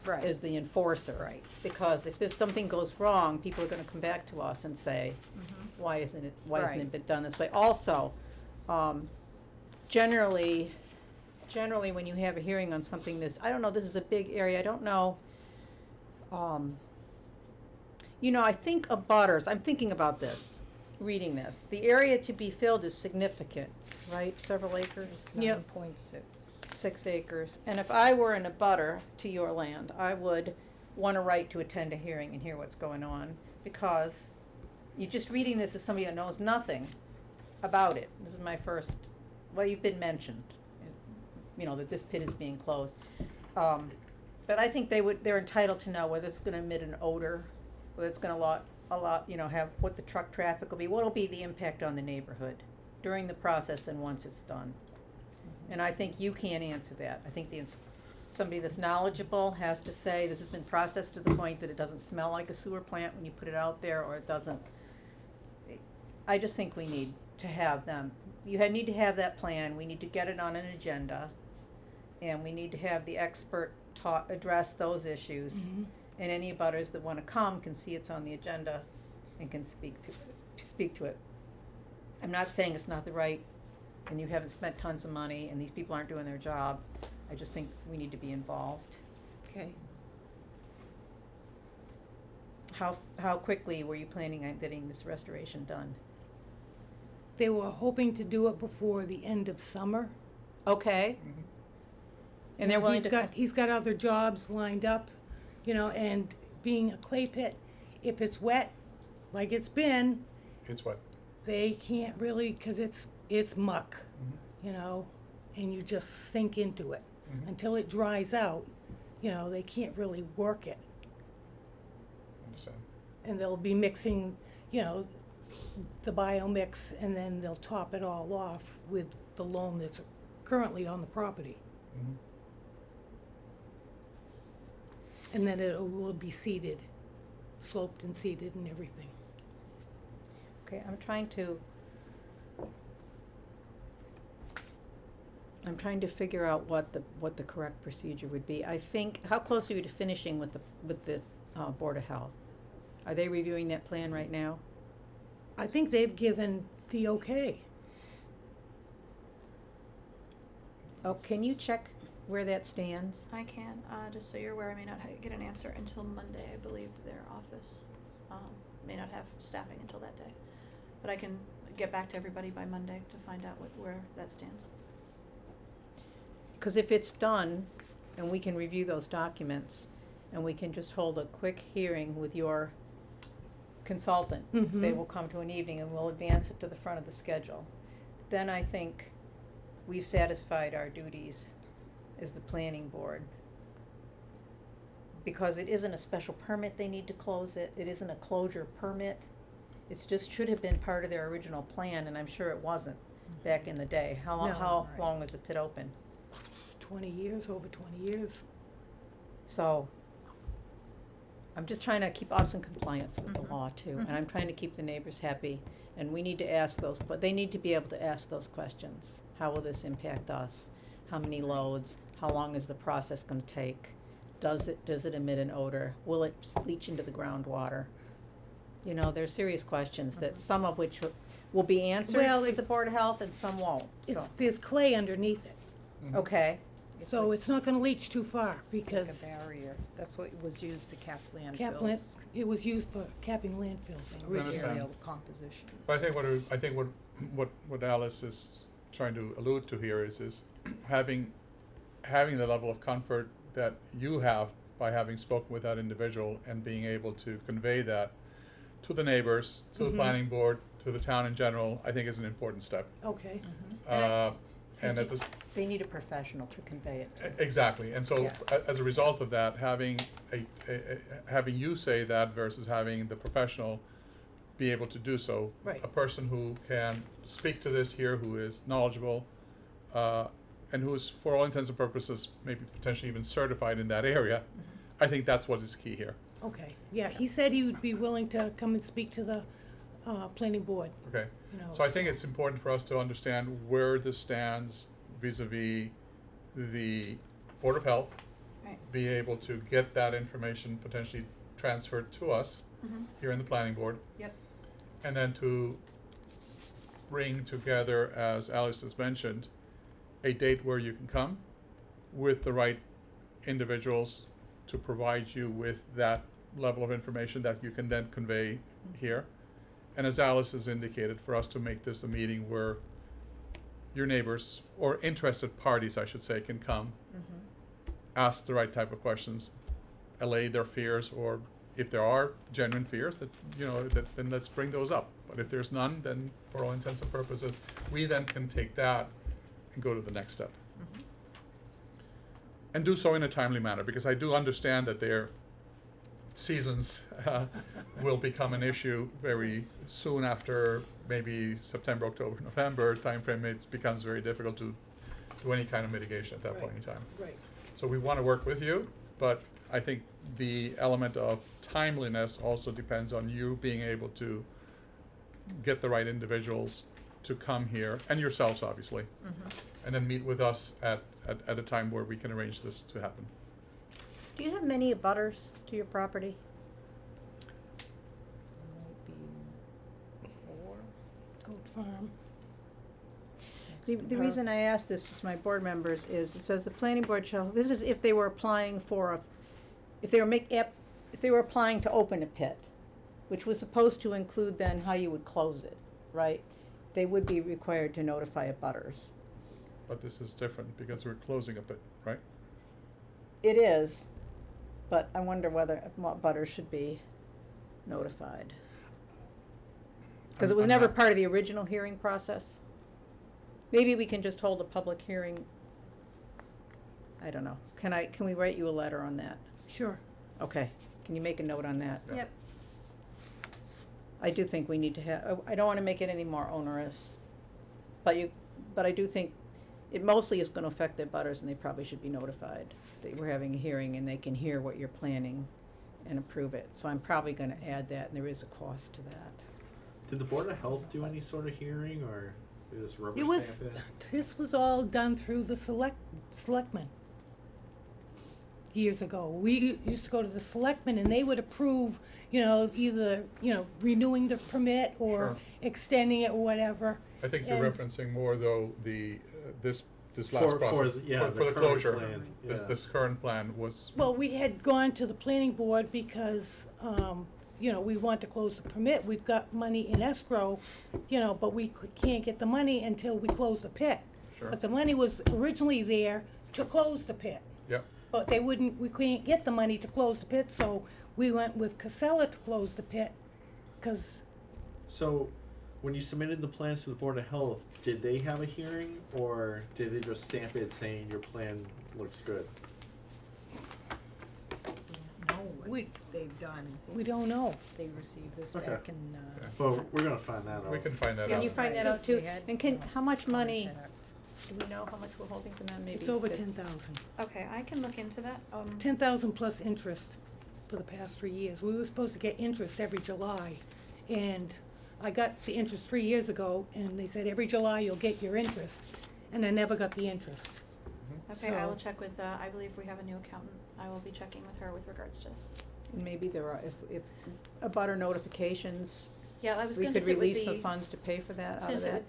Right. as the enforcer. Right. Because if there's something goes wrong, people are gonna come back to us and say, why isn't it Right. been done this way? Also, generally, when you have a hearing on something this, I don't know, this is a big area, I don't know. You know, I think abutters, I'm thinking about this, reading this, the area to be filled is significant, right, several acres? Yep. 9.6. 6 acres, and if I were an abutter to your land, I would want a right to attend a hearing and hear what's going on, because you're just reading this as somebody that knows nothing about it. This is my first, well, you've been mentioned, you know, that this pit is being closed. But I think they're entitled to know whether it's gonna emit an odor, whether it's gonna you know, have, what the truck traffic will be, what'll be the impact on the neighborhood during the process and once it's done. And I think you can't answer that. I think somebody that's knowledgeable has to say, this has been processed to the point that it doesn't smell like a sewer plant when you put it out there, or it doesn't. I just think we need to have them. Need to have that plan, we need to get it on an agenda, and we need to have the expert address those issues. And any abutters that wanna come can see it's on the agenda and can speak to it. I'm not saying it's not the right, and you haven't spent tons of money, and these people aren't doing their job. I just think we need to be involved. Okay. How quickly were you planning on getting this restoration done? They were hoping to do it before the end of summer. Okay. And they're willing to. He's got other jobs lined up, you know, and being a clay pit, if it's wet, like it's been, It's what? they can't really, 'cause it's muck, you know, and you just sink into it. Until it dries out, you know, they can't really work it. Understand. And they'll be mixing, you know, the biomix, and then they'll top it all off with the loam that's currently on the property. And then it will be seeded, sloped and seeded and everything. Okay, I'm trying to figure out what the correct procedure would be. I think, how close are you to finishing with the Board of Health? Are they reviewing that plan right now? I think they've given the okay. Oh, can you check where that stands? I can, just so you're aware, I may not get an answer until Monday. I believe their office may not have staffing until that day. But I can get back to everybody by Monday to find out where that stands. Because if it's done, and we can review those documents, and we can just hold a quick hearing with your consultant, they Mhm. will come to an evening and we'll advance it to the front of the schedule. Then I think we've satisfied our duties as the planning board. Because it isn't a special permit, they need to close it, it isn't a closure permit. It's just should have been part of their original plan, and I'm sure it wasn't back in the day. How long, No. how Right. long was the pit open? 20 years, over 20 years. So, I'm just trying to keep us in compliance with the Mhm. law too, and Mhm. I'm trying to keep the neighbors happy. And we need to ask those, but they need to be able to ask those questions. How will this impact us? How many loads? How long is the process gonna take? Does it emit an odor? Will it leach into the groundwater? You know, they're serious questions that some of which will be answered Well, with the Board of Health and some won't, It's, so, there's clay underneath it, okay. so like- it's not gonna leach too far, It's because like a barrier. That's what was used to cap cap land, landfills. it was used for capping landfills Same originally. Understand. material composition. But I think what Alice is trying to allude to here is having the level of comfort that you have by having spoken with that individual and being able to convey that to the neighbors, to the Mhm. planning board, to the town in general, I think is an important step. Okay, And at this, They need a professional to convey it to. exactly, and so Yes. as a result of that, having having you say that versus having the professional be able to do so. Right. A person who can speak to this here, who is knowledgeable, and who is, for all intents and purposes, maybe potentially even certified in that area, I think that's what is key here, okay, yeah, he said he would be willing to come and speak to the, planning board, okay? you know. So I think it's important for us to understand where this stands vis-a-vis the Board of Health, Right. be able to get that information potentially transferred to us Mhm. here in the planning board, Yep. and then to bring together, as Alice has mentioned, a date where you can come with the right individuals to provide you with that level of information that you can then convey here. And as Alice has indicated, for us to make this a meeting where your neighbors, or interested parties, I should say, can come, ask the right type of questions, allay their fears, or if there are genuine fears, that, you know, then let's bring those up. But if there's none, then for all intents and purposes, we then can take that and go to the next step. And do so in a timely manner, because I do understand that their seasons will become an issue very soon after maybe September, October, November timeframe. It becomes very difficult to do any kind of mitigation at that point in time. Right, So we want to work with you, but I think the element of timeliness also depends on you being able to get the right individuals to come here, and yourselves, obviously, and then meet with us at a time where we can arrange this to happen. Do you have many abutters to your property? Might be 4. Goat Farm, The reason I ask this to my board members is, it says the planning board shall, this is if they were applying for if they were applying to open a pit, which was supposed to include then how you would close it, right? They would be required to notify abutters. But this is different because we're closing a bit, right? It is, but I wonder whether abutters should be notified. Cause it was I'm never not- part of the original hearing process. Maybe we can just hold a public hearing. I don't know. Can we write you a letter on that? sure. Okay, can you make a note on that? Yeah. Yep. I do think we need to have, I don't wanna make it any more onerous, but I do think it mostly is gonna affect the butters, and they probably should be notified that we're having a hearing and they can hear what you're planning and approve it. So I'm probably gonna add that, and there is a cost to that. Did the Board of Health do any sort of hearing, or they just rubber It was, stamp it? this was all done through the selectmen. years ago. We used to go to the selectmen and they would approve, either, renewing the permit or Sure. extending it or whatever. I think you're And- referencing more though this For- last for process. the- yeah, For the the current closure. plan, This, yeah. this current plan was, Well, we had gone to the planning board because, we want to close the permit. We've got money in escrow, but we can't get the money until we close the pit. Sure. But the money was originally there to close the pit. yep, But we couldn't get the money to close the pit, so we went with Casella to close the pit, 'cause So, when you submitted the plans to the Board of Health, did they have a hearing, or did they just stamp it saying your plan looks good? Know We- what they've done. we don't know. They received this Okay. back in, Okay. But we're gonna find that out. we can find that out. Can you find that Right. out too? They had, And can, how much money, contact. do we know how much we're holding from them, maybe? It's over that's- 10,000. Okay, I can look into that. 10,000 plus interest for the past 3 years. We were supposed to get interest every July, and I got the interest 3 years ago, and they said every July you'll get your interest, and I never got the interest. Okay, I will So- check with, I believe we have a new accountant. I will be checking with her with regards to this. And maybe there are, if abutter notifications, Yeah, I was we gonna could sit with release the the. funds to pay for I that was out gonna of sit that. with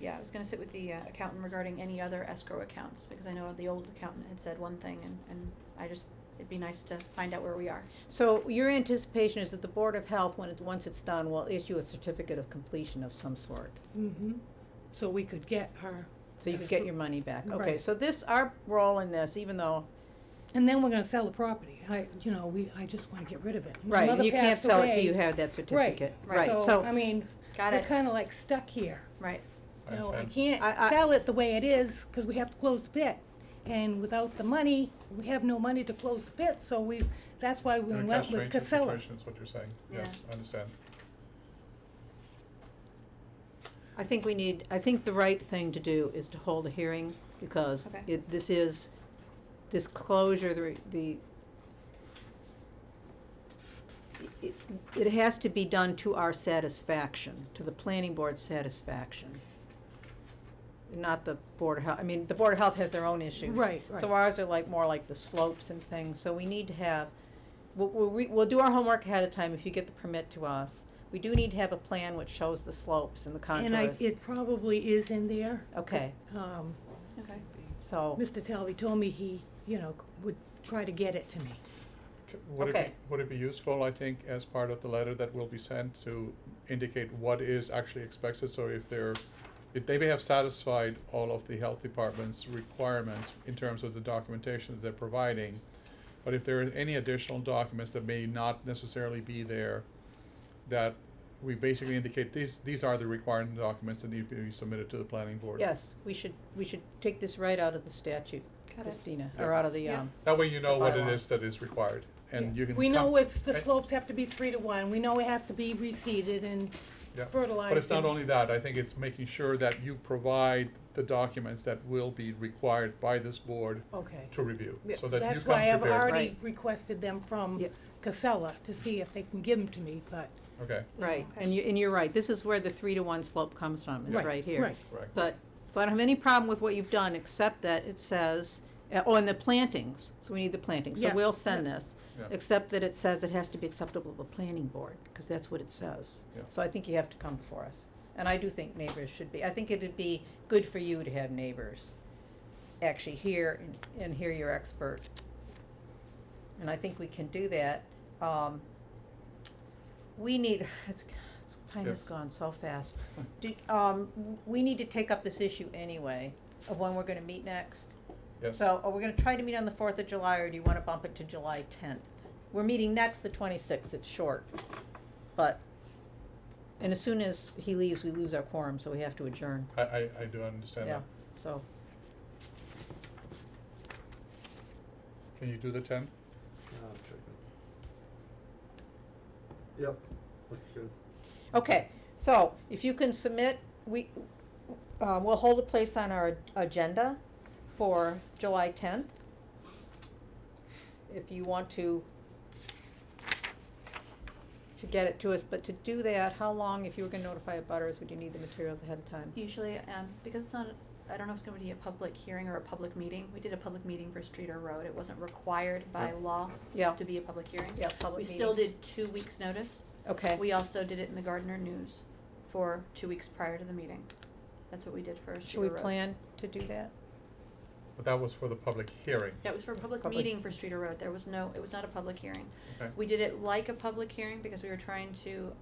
the, I was gonna sit with the accountant regarding any other escrow accounts, because I know the old accountant had said one thing, and it'd be nice to find out where we are. So your anticipation is that the Board of Health, once it's done, will issue a certificate of completion of some sort? Mm-hmm. So we could get our, So you could get your money back. Okay, Right. so our role in this, even though, and then we're gonna sell the property. I just wanna get rid of it. My right, mother you can't passed sell it till away. you have that certificate. right. So, I mean, Got we're it. kinda like stuck here. Right. I I understand. can't I- sell it the way it is, cause we have to close the pit. And without the money, we have no money to close the pit, so that's why we In a went cash with range Casella. situation is what you're saying. Yeah. Yes, I understand. I think the right thing to do is to hold a hearing, because Okay. this closure, it has to be done to our satisfaction, to the planning board's satisfaction. Not the Board of Health, the Board of Health has their own issues. Right, So right. ours are more like the slopes and things, so we need to have, we'll do our homework ahead of time if you get the permit to us. We do need to have a plan which shows the slopes and the And contours. it probably is in there. Okay, Okay. so, Mr. Talby told me he, would try to get it to me. Okay. Would it be useful, I think, as part of the letter that will be sent to indicate what is actually expected, so if they may have satisfied all of the health department's requirements in terms of the documentation that they're providing, but if there are any additional documents that may not necessarily be there, that we basically indicate these are the required documents that need to be submitted to the planning board. yes, we should take this right out of the statute, Got it. Christina, Yeah. or out of the, Yeah. That way you know what it bylaw. is that is required, and you can. We know come- it's, the and- slopes have to be 3-1, we know it has to be reseeded and Yeah. fertilized. But it's not and- only that, I think it's making sure that you provide the documents that will be required by this board Okay. to review, Yeah, so that you that's come why I've prepared. already Right. requested them from Yeah. Casella to see if they can give them to me, but. Okay, right, Okay. and you're right, this is where the 3-1 slope comes from, is right here. Right. correct. But, so I don't have any problem with what you've done, except that it says, and the plantings, so we need the plantings, so Yeah, we'll send yeah. this. Yeah. Except that it says it has to be acceptable to the planning board, because that's what it says. Yeah. So I think you have to come before us. And I do think neighbors should be, I think it'd be good for you to have neighbors actually hear and hear your expert. And I think we can do that. We need, time has Yes. gone so fast. We need to take up this issue anyway, of when we're gonna meet next. Yes. So, are we gonna try to meet on the 4th of July, or do you wanna bump it to July 10th? We're meeting next, the 26th, it's short, but, and as soon as he leaves, we lose our quorum, so we have to adjourn, I do understand yeah, that. so, Can you do the 10th? I'm checking. Yep, looks good. okay, so, if you can submit, we'll hold a place on our agenda for July 10th. If you want to get it to us, but to do that, how long, if you were gonna notify abutters, would you need the materials ahead of time? Usually, because it's not I don't know if it's gonna be a public hearing or a public meeting. We did a public meeting for Streeter Road. It wasn't required by Yeah. law Yeah. to be a public hearing. Yeah, public We still meeting. did 2 weeks' notice. Okay. We also did it in the Gardner News for 2 weeks prior to the meeting. That's what we did for Should Streeter we Road. plan to do that? But that was for the public hearing. That was for a public Public- meeting for Streeter Road. It was not a public hearing. Okay. We did it like a public hearing because we were trying to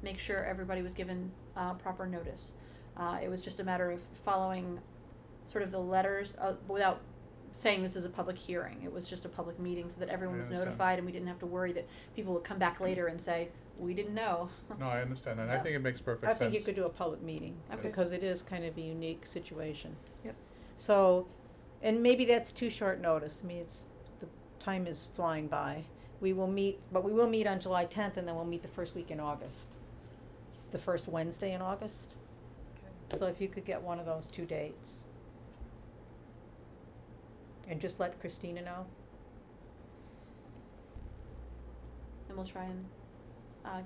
make sure everybody was given proper notice. It was just a matter of following sort of the letters without saying this is a public hearing. It was just a public meeting so that everyone I was understand. notified and we didn't have to worry that people would come back later and say, we didn't know. No, I understand, and I So- think it makes perfect I sense. think you could do a public meeting, Okay. because it is kind of a unique situation. Yep. So, and maybe that's too short notice, I mean, the time is flying by. We will meet on July 10th, and then we'll meet the first week in August. It's the first Wednesday in August. So if you could get one of those 2 dates. And just let Christina know. And we'll try and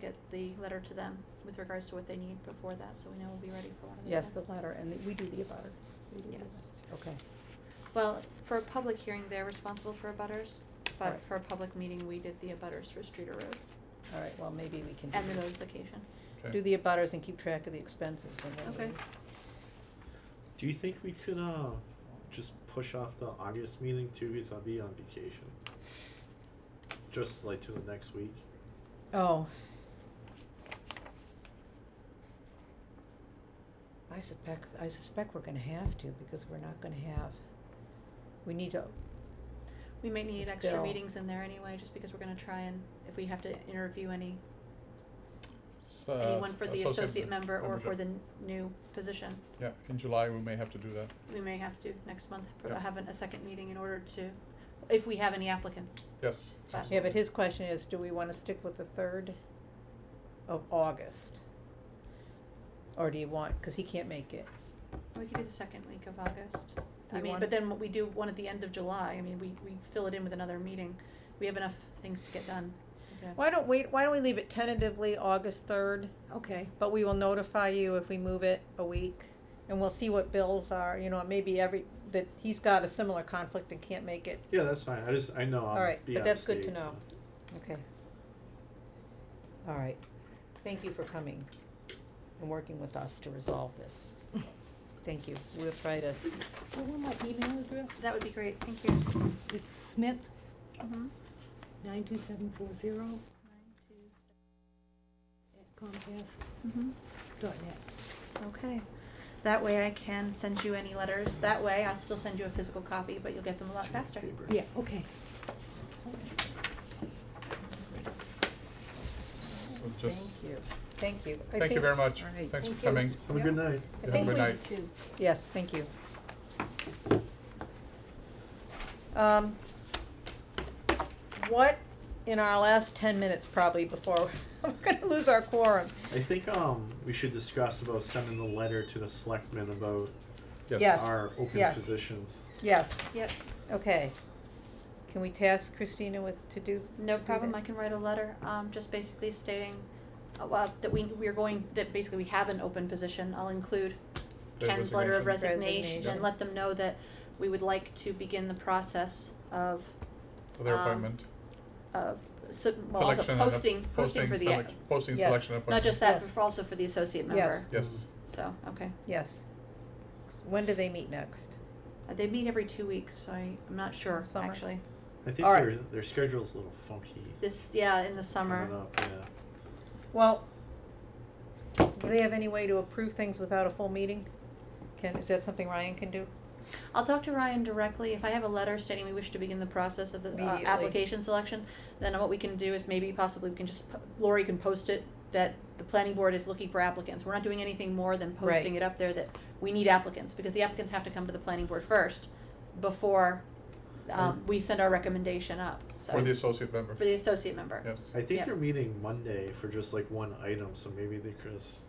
get the letter to them with regards to what they need before that, so we know we'll be ready for one of the Yes, other. the letter, and we do the abutters. We do the Yes. abutters. Okay. Well, for a public hearing, they're responsible for abutters, but Right. for a public meeting, we did the abutters for Streeter Road All right, well, maybe we can do and the that. notification. Okay. Do the abutters and keep track of the expenses, and then Okay. Do you think we could just push off the August meeting too, because I'll be on vacation? Just like to the next week. Oh. I suspect we're gonna have to, because we're not gonna have, we need to, We may need extra Bill. meetings in there anyway, just because we're gonna try and, if we have to interview anyone for the associate member or for the new position, Yeah, in July, we may have to do that. we may have to next month Yeah. have a second meeting in order to, if we have any applicants. Yes. But- yeah, but his question is, do we wanna stick with the 3rd of August? Or do you want, cause he can't make it. We could do the second week of August. Do I you mean, want- but then we do one at the end of July. I mean, we fill it in with another meeting. We have enough things to get done. We could have- Why don't we leave it tentatively August 3rd, Okay. but we will notify you if we move it a week, and we'll see what bills are, you know, maybe that he's got a similar conflict and can't make it. Yeah, that's fine. I know I'll All right, be but out that's of good to state, know. so. Okay. All right. Thank you for coming and working with us to resolve this. Thank you. We'll try to, What was my email address? That would be great. Thank you. It's Smith, Mm-hmm. 92740 at Mm-hmm. Comcast.net. Okay. That way I can send you any letters. That way I'll still send you a physical copy, but you'll get them a lot faster. Paper. Yeah, okay. So thank just, you. Thank you. I thank you think- very much. all right. Thanks Thank for you. coming. Have a Yeah. good night. I You have a think good we night. Too. Yes, thank you. What, in our last 10 minutes probably before, we're gonna lose our quorum. I think we should discuss about sending the letter to the selectmen about Yes. our open yes. positions. Yes, Yep. okay. Can we task Christina to do? No to do problem. that? I can write a letter, just basically stating, that that basically we have an open position. I'll include The Ken's letter of resignation. resignation and Resignation. let them know that we would like to begin the process of, For their um, appointment. of, also Selection and posting for the, posting, Yes. selection, appointment. not just that, Yes. but for also for the associate member. Yes. Yes. So, okay. Yes. When do they meet next? They meet every 2 weeks, so I'm not sure, Summer. actually. I think All right. their schedule's a little funky. In the summer. Coming up, yeah. Well, do they have any way to approve things without a full meeting? Is that something Ryan can do? I'll talk to Ryan directly. If I have a letter stating we wish to begin the process of the Immediately. application selection, then what we can do is maybe possibly we can just, Lori can post it that the planning board is looking for applicants. We're not doing anything more than posting Right. it up there that we need applicants, because the applicants have to come to the planning board first before we send our recommendation up, so. For the associate member. For the associate member. Yes. I think Yep. they're meeting Monday for just like one item, so maybe they could just.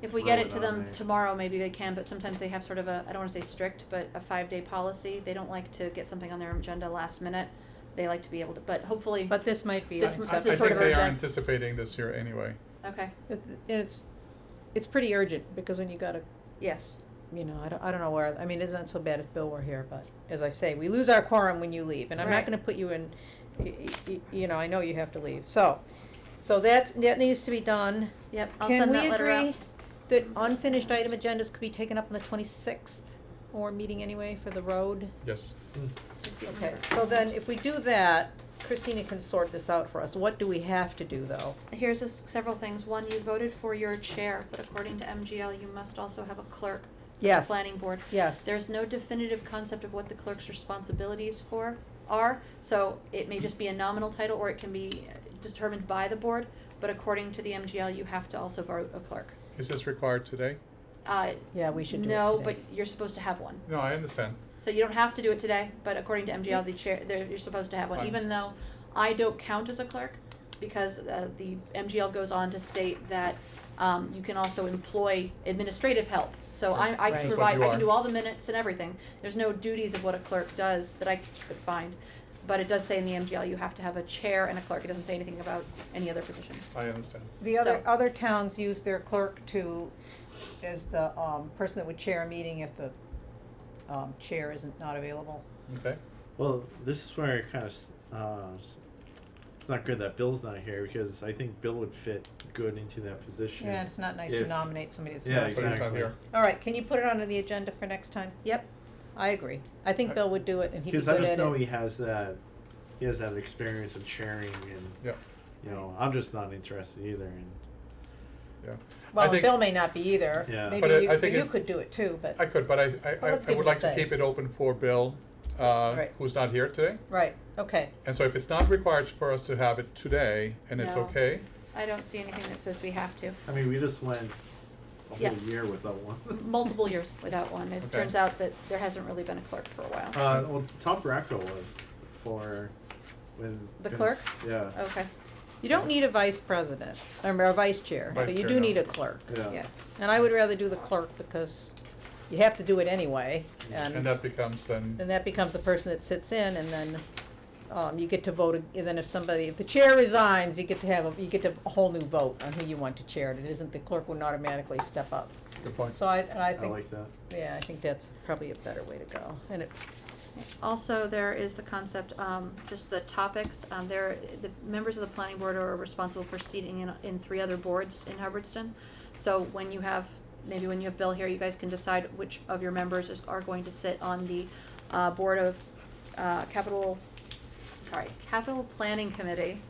If we throw get it it to on them there. tomorrow, maybe they can, but sometimes they have sort of a, I don't wanna say strict, but a 5-day policy. They don't like to get something on their agenda last minute. They like to be able to, but hopefully. But this might be. This on m- I this is think sort of they are urgent. anticipating this year anyway. Okay, And it's pretty urgent, because when you gotta, yes. you know, I don't know where, I mean, it isn't so bad if Bill were here, but as I say, we lose our quorum when you leave, and I'm not Right. gonna put you in, you know, I know you have to leave, so that needs to be done. Yep, I'll send that letter out. Can we agree that unfinished item agendas could be taken up on the 26th, or meeting anyway for the road? Yes. Okay, so then if we do that, Christina can sort this out for us. What do we have to do, though? Here's several things. One, you voted for your chair, but according to MGL, you must also have a clerk for Yes. the planning board. Yes. There's no definitive concept of what the clerk's responsibilities are, so it may just be a nominal title, or it can be determined by the board, but according to the MGL, you have to also vote a clerk. Is this required today? Yeah, we should do it No, today. but you're supposed to have one. No, I understand. So you don't have to do it today, but according to MGL, the chair, you're supposed to have one, Fine. even though I don't count as a clerk, because the MGL goes on to state that you can also employ administrative help. So I Right. can That's what provide, you I are. can do all the minutes and everything. There's no duties of what a clerk does that I could find. But it does say in the MGL you have to have a chair and a clerk. It doesn't say anything about any other positions. I understand. The other, So- other towns use their clerk as the, person that would chair a meeting if the, chair isn't not available. Okay. Well, this is where it kind of, it's not good that Bill's not here, because I think Bill would fit good into that position. Yeah, it's not nice to If- nominate somebody that's Yeah, not. But he's not exactly. here. All right, can you put it onto the agenda for next time? Yep. I agree. I think Bill would do it, and he'd be Because good I at it. just know he has that experience of chairing, and, Yep. you know, I'm just not interested either, and, Yeah. I Well, think- Bill may not be either. Yeah. Maybe But I you, think you it's- could do it too, but, I could, but Well, let's I give would it a like to say. keep it open for Bill, Right. who's not here today. right, okay. And so if it's not required for us to have it today, and it's No. okay, I don't see anything that says we have to. I mean, we just went a Yeah. whole year without one. Multiple years without one. It Okay. turns out that there hasn't really been a clerk for a while. Well, Tom Baracco was for when. The clerk? Yeah. Okay, You don't need a vice president, or a vice chair, Vice but you chair, do no. need a clerk. Yeah. yes. And I would rather do the clerk because you have to do it anyway, and that becomes then, then that becomes the person that sits in, and then, you get to vote, and then if the chair resigns, you get to have a whole new vote on who you want to chair it. It isn't, the clerk would automatically step up. good point. So I I think, like that. yeah, I think that's probably a better way to go, and it, Also, there is the concept, just the topics, the members of the planning board are responsible for seating in 3 other boards in Hubbardston. So when you have Bill here, you guys can decide which of your members are going to sit on the, Board of, Capital Planning Committee.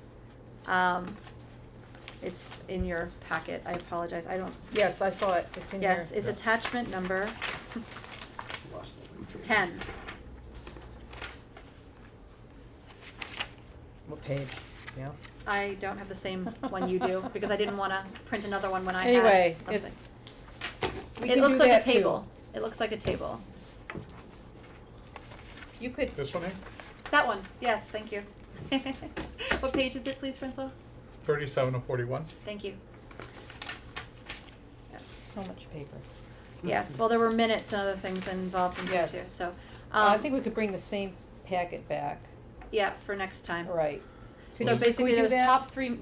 It's in your packet, I apologize, I don't, yes, I saw it, it's in here. yes, it's Yeah. attachment number Lost the link. 10. What page, yeah? I don't have the same one you do, because I didn't wanna print another one when I had Anyway, something. it's, we It can looks do like a that too. table. It looks like a table. You could, This one here, That one, yes, thank you. What page is it, please, Francois? 37 of 41. Thank you. so much paper. Yes, well, there were minutes and other things involved in here Yes. too, so, I think we could bring the same packet back, yeah, for next time. right. Can So you- basically, can we do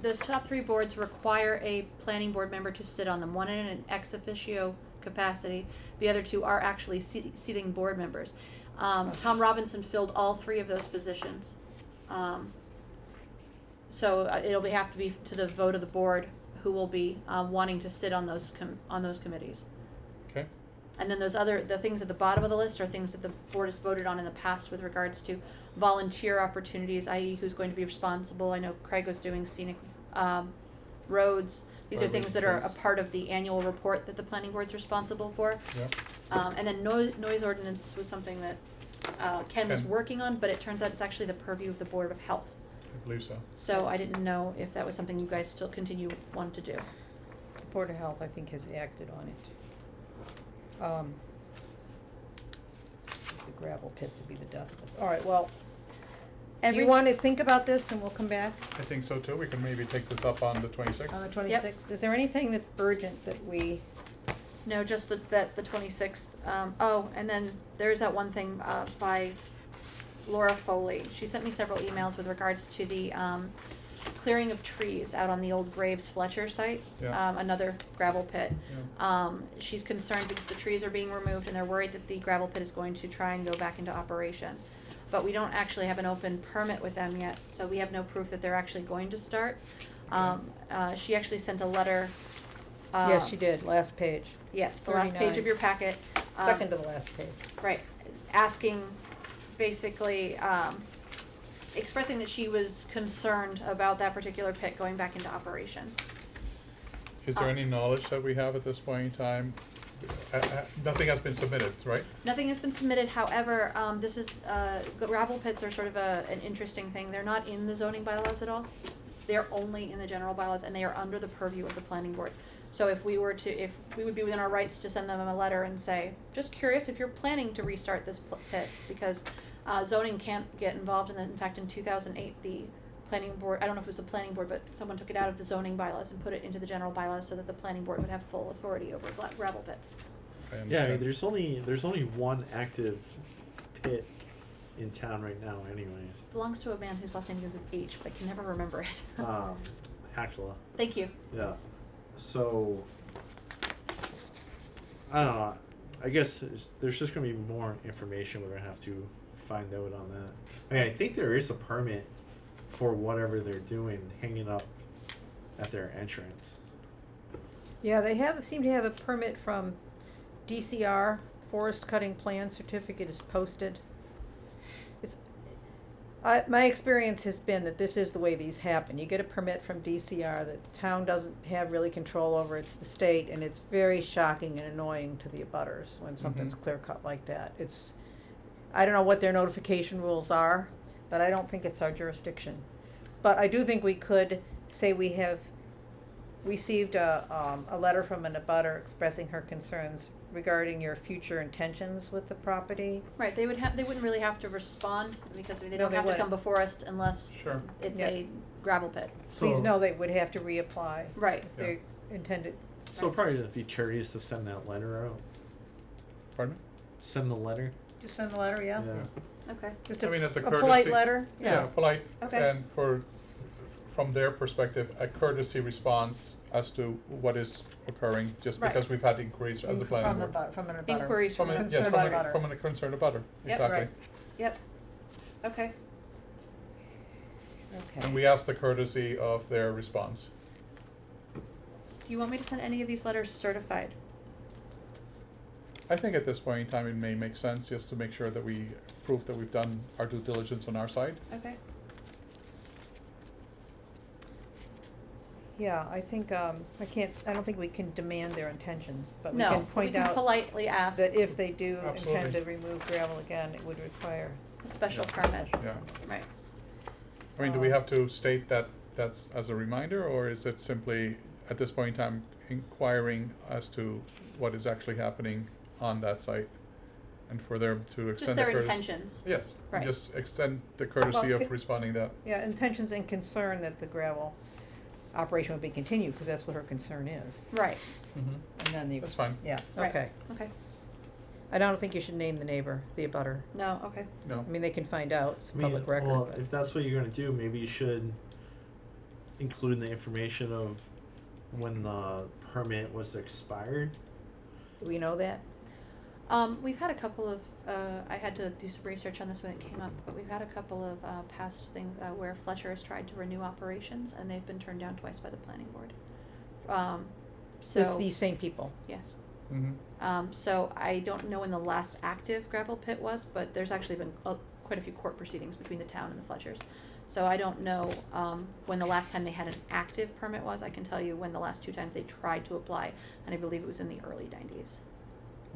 those top three boards require a planning board member to sit on them, one in an ex officio capacity, the other 2 are actually seating board members. Tom Robinson filled all 3 of those positions. So it'll have to be to the vote of the board who will be, wanting to sit on those committees. Okay. And then the things at the bottom of the list are things that the board has voted on in the past with regards to volunteer opportunities, i.e. who's going to be responsible. I know Craig was doing scenic, roads. These are Roadways, things that are a yes. part of the annual report that the planning board's responsible for. Yeah. And then noise ordinance was something that, Ken was Ken. working on, but it turns out it's actually the purview of the Board of Health. I believe so. So I didn't know if that was something you guys still want to do. The Board of Health, I think, has acted on it. The gravel pits would be the death of us. All right, well, you wanna think about this and we'll come back I think so too. We can maybe take this up on the 26th. on the 26th? Is there anything that's urgent that we, No, just the 26th. And then there's that one thing, by Laura Foley. She sent me several emails with regards to the, clearing of trees out on the old Graves Fletcher site, Yeah. another gravel pit. Yeah. She's concerned because the trees are being removed and they're worried that the gravel pit is going to try and go back into operation. But we don't actually have an open permit with them yet, so we have no proof that they're actually going to start. She actually sent a letter. Yes, she did, last page, Yes, the last page 39. of your packet. second to the last page. Right, asking, basically, expressing that she was concerned about that particular pit going back into operation. Is there any knowledge that we have at this point in time? Nothing has been submitted, right? Nothing has been submitted, however, this is, gravel pits are sort of an interesting thing. They're not in the zoning bylaws at all. They're only in the general bylaws, and they are under the purview of the planning board. So if we would be within our rights to send them a letter and say, just curious if you're planning to restart this pit, because zoning can't get involved in that. In fact, in 2008, the planning board, I don't know if it was the planning board, but someone took it out of the zoning bylaws and put it into the general bylaws so that the planning board would have full authority over gravel pits. I Yeah, I mean, understand. there's only one active pit in town right now anyways. Belongs to a man whose last name begins with H, but I can never remember it. Hackla. Thank you. Yeah. So, I don't know. I guess there's just gonna be more information we're gonna have to find out on that. I mean, I think there is a permit for whatever they're doing hanging up at their entrance. Yeah, they seem to have a permit from DCR, forest cutting plan certificate is posted. My experience has been that this is the way these happen. You get a permit from DCR that the town doesn't have really control over, it's the state, and it's very shocking and annoying to the abutters when something's clear cut like that. I don't know what their notification rules are, but I don't think it's our jurisdiction. But I do think we could say we have received a letter from an abutter expressing her concerns regarding your future intentions with the property. Right, they wouldn't really have to respond because they No, don't they have to come wouldn't. before us unless Sure. it's Yeah. a gravel pit. Please So- know they would have to reapply. Right. If they intended. So probably just be curious to send that letter out. Pardon me? Send the letter. Just send the letter, yeah? Okay. Just I mean, as a polite courtesy- letter? Yeah, polite, Okay. and from their perspective, a courtesy response as to what is occurring, just Right. because we've had inquiries as a planning board. From an abutter. Inquiries from From a a, yes, concerned from a, abutter. from a concerned abutter, Yep. exactly. Right. Yep. Okay. And Okay. we ask the courtesy of their response. Do you want me to send any of these letters certified? I think at this point in time, it may make sense just to make sure that we prove that we've done our due diligence on our side. Okay. Yeah, I think, I don't think we can demand their intentions, but we No, can but we point can out politely ask that if they do Absolutely. intend to remove gravel again, it would require. a special Yeah. permit. Yeah. Right. I mean, do we have to state that that's as a reminder, or is it simply, at this point in time, inquiring as to what is actually happening on that site? And for them to Just extend the their courtesy. intentions. Yes, Right. just extend the courtesy Well, of could- responding that. Yeah, intentions and concern that the gravel operation would be continued, because that's what her concern is. Right. And then the. That's fine. Yeah, Right. okay. Okay. I don't think you should name the neighbor, the abutter. No, okay. No, I mean, they can find out, it's a I mean, public record. well, but- if that's what you're gonna do, maybe you should include in the information of when the permit was expired. Do we know that? We've had a couple of, I had to do some research on this when it came up, but we've had a couple of, past things, where Fletcher has tried to renew operations and they've been turned down twice by the planning board. It's these same people. Yes. mm-hmm. So I don't know when the last active gravel pit was, but there's actually been quite a few court proceedings between the town and the Fletchers. So I don't know, when the last time they had an active permit was. I can tell you when the last two times they tried to apply, and I believe it was in the early 90s.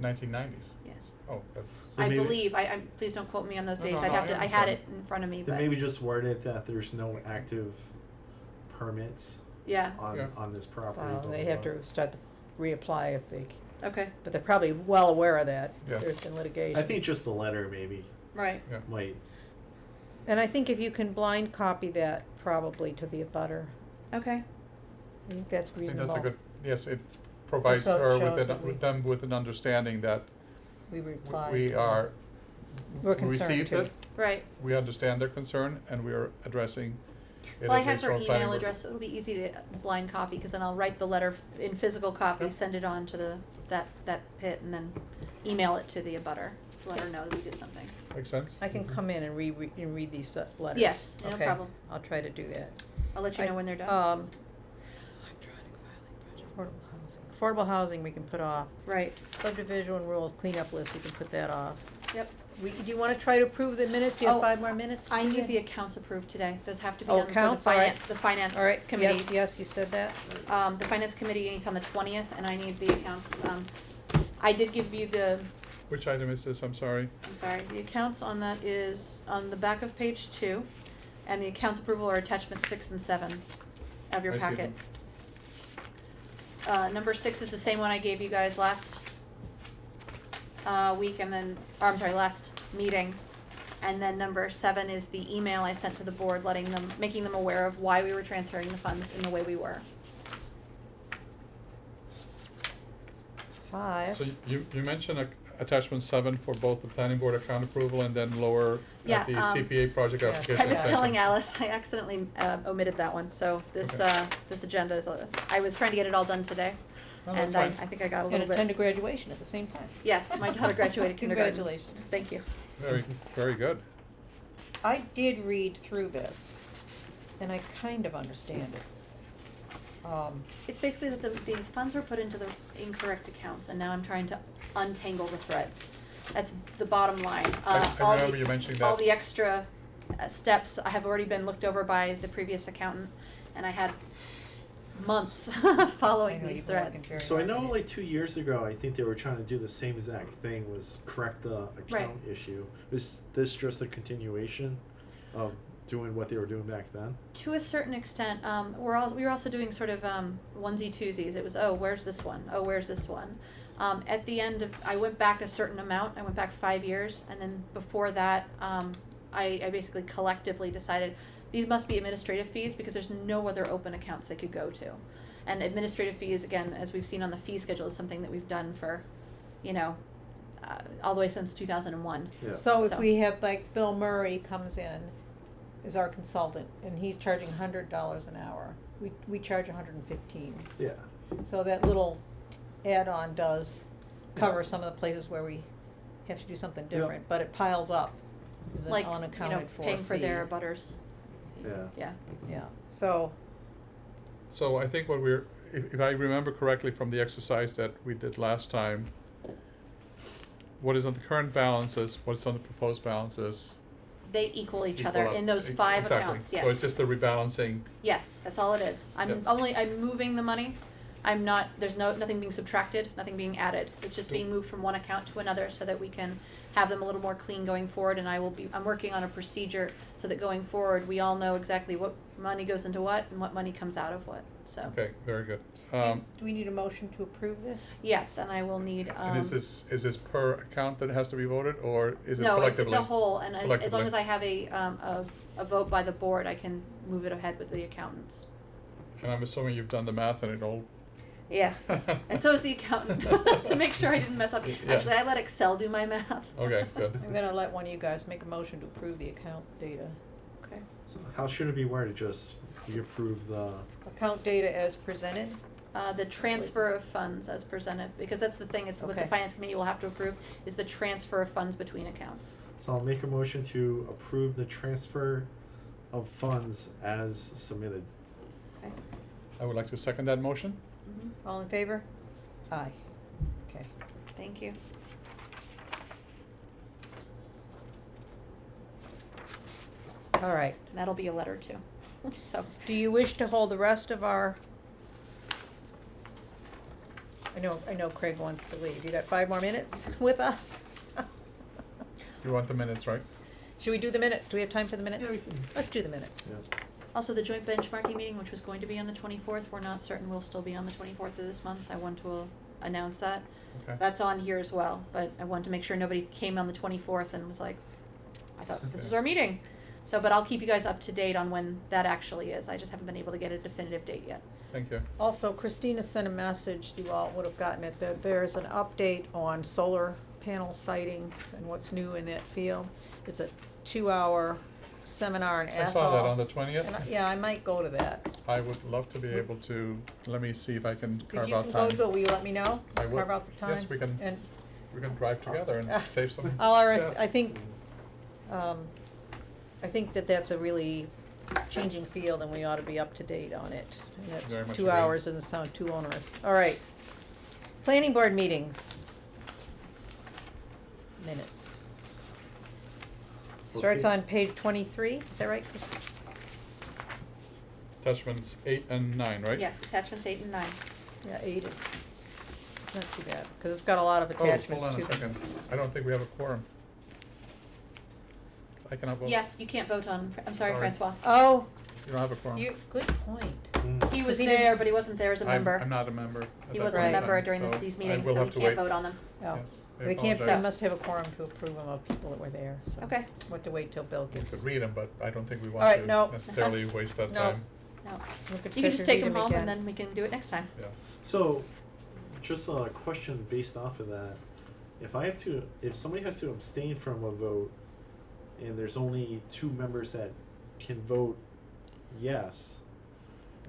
1990s. Yes. Oh, that's, So I maybe- believe, please don't quote me on those No, dates. no, I'd no, have I to, I had it understand. in front of me, Then but, maybe just word it that there's no active permits yeah, Yeah. on this property. Well, blah, they'd blah, have blah. to start to reapply if they, okay, but they're probably well aware of that. Yes. There's been litigation. I think just the letter maybe right. yeah. might. And I think if you can blind copy that probably to the abutter, Okay, I think that's I think reasonable. that's a good, yes, it provides so it her shows with that we- with them with an understanding that We reply. we are, We're concerned received too. it, right, we understand their concern, and we are addressing it Well, I at have least her from planning email board? address, so it'll be easy to blind copy, cause then I'll write the letter in physical copy, Yep. send it on to that pit, and then email it to the abutter, to let her know that we did something. Makes sense? I can come in and read these letters. Yes, no Okay, problem. I'll try to do that. I'll let you know when they're done. Affordable housing we can put off. Right, Subdivision rules, cleanup list, we can put that off. yep. Do you wanna try to approve the minutes? You have Oh, 5 more minutes? I need the accounts approved today, those have to be Oh, done for the accounts, all right. finance All right, committee. yes, you said that. The finance committee meets on the 20th, and I need the accounts, I did give you Which item is this, I'm sorry? the accounts on that is on the back of page 2, and the accounts approval are attachments 6 and 7 of your I see packet. Number 6 is the same one I gave you guys last week, and then, or I'm sorry, last meeting. And then number 7 is the email I sent to the board making them aware of why we were transferring the funds in the way we were. 5. So you mentioned attachment 7 for both the planning board account approval and then lower Yeah, at the CPA project yes. application I was section. telling Alice, I accidentally omitted that one, so this, Okay. this agenda is, I was trying to get it all done today. No, that's And I fine. think I got a And little bit. attend a graduation at the same time. Yes, my daughter graduated kindergarten. Congratulations. Thank you. Very good. I did read through this, and I kind of understand it. It's basically that the funds were put into the incorrect accounts, and now I'm trying to untangle the threads. That's the bottom line. I All remember the- you mentioning All that. the extra steps have already been looked over by the previous accountant, and I had months following I know these you've been working threads. very So I hard know on it. like 2 years ago, I think they were trying to do the same exact thing, was correct the Right. account issue. Is this just a continuation of doing what they were doing back then? To a certain extent, we were also doing sort of onesie twosies. It was, oh, where's this one? Oh, where's this one? At the end of, I went back a certain amount. I went back 5 years, and then before that, I basically collectively decided these must be administrative fees because there's no other open accounts they could go to. And administrative fees, again, as we've seen on the fee schedule, is something that we've done for, all the way since 2001. Yeah. So if So- we have, like, Bill Murray comes in as our consultant, and he's charging $100 an hour, we charge 115. Yeah. So that little add-on does cover some of the places where we have to do something different, but it piles up as an Like, unaccounted for paying for fee. their butters. Yeah. Yeah. Yeah, so, So I think if I remember correctly from the exercise that we did last time, what is on the current balances, what is on the proposed balances. They equal each equal other out. in those 5 Exactly. accounts, yes. So it's just a rebalancing. Yes, that's all it is. Yep. I'm moving the money. There's nothing being subtracted, nothing being added. It's just being moved from one account to another so that we can have them a little more clean going forward, and I'm working on a procedure so that going forward, we all know exactly what money goes into what and what money comes out of what, so. Okay, very good. do we need a motion to approve this? Yes, and I will need, And is this per account that it has to be voted, or is it no, collectively? it's a whole, and as long Collectively. as I have a vote by the board, I can move it ahead with the accountants. And I'm assuming you've done the math and it all. Yes, and so is the accountant, to make sure I didn't mess up. Yeah. Actually, I let Excel do my math. Okay, good. I'm gonna let one of you guys make a motion to approve the account data. Okay. So how should it be worded? Just we approve the. Account data as presented? The transfer of funds as presented, because that's the thing, is what the Okay. finance committee will have to approve, is the transfer of funds between accounts. So I'll make a motion to approve the transfer of funds as submitted. Okay. I would like to second that motion. Mm-hmm. All in favor? Aye. Okay. Thank you. All right. And that'll be a letter too, so. Do you wish to hold the rest of our? I know Craig wants to leave. You got 5 more minutes with us? You want the minutes, right? Should we do the minutes? Do we have time for the minutes? Yeah, we can. Let's do the minutes. Yeah. Also, the joint benchmarking meeting, which was going to be on the 24th, we're not certain will still be on the 24th of this month. I want to announce that. Okay. That's on here as well, but I wanted to make sure nobody came on the 24th and was like, I thought this Okay. was our meeting. So, but I'll keep you guys up to date on when that actually is. I just haven't been able to get a definitive date yet. Thank you. Also, Christina sent a message, you all would have gotten it, that there's an update on solar panel sightings and what's new in that field. It's a 2-hour seminar in Athol. I saw that on the 20th. And yeah, I might go to that. I would love to be able to, let me see if I can If carve you out can time. go to it, will you let me know? I will. Carve out the time? Yes, we can, And we can drive together and save some. I gas. think, I think that that's a really changing field and we ought to be up to date on it. And that's Very much 2 agree. hours doesn't sound too onerous. All right. Planning board meetings. Minutes. Starts Okay. on page 23, is that right, Chris? Attachments 8 and 9, right? Yes, attachments 8 and 9. Yeah, 8 is, it's not too bad, because it's got a lot of Oh, attachments hold on to a them. second. I don't think we have a quorum. I cannot vote. Yes, you can't vote on, I'm sorry, Sorry. Francois. Oh, You don't have a quorum. good point. Mm. He was He didn't- there, but he wasn't there as a member. I'm not a member. at He that wasn't a point in member time, during so these I meetings, will so have he to can't wait. vote on them. Oh, Yes, I they can't, apologize. they must have a quorum to approve them of people that were there, so. Okay. We'll have to wait till Bill We gets. could read them, but I don't think we All right, want no. to necessarily waste that No. time. No. We could You can sit just and take read them home and again. then we can do it next time. Yes. So, just a question based off of that. If somebody has to abstain from a vote, and there's only 2 members that can vote yes,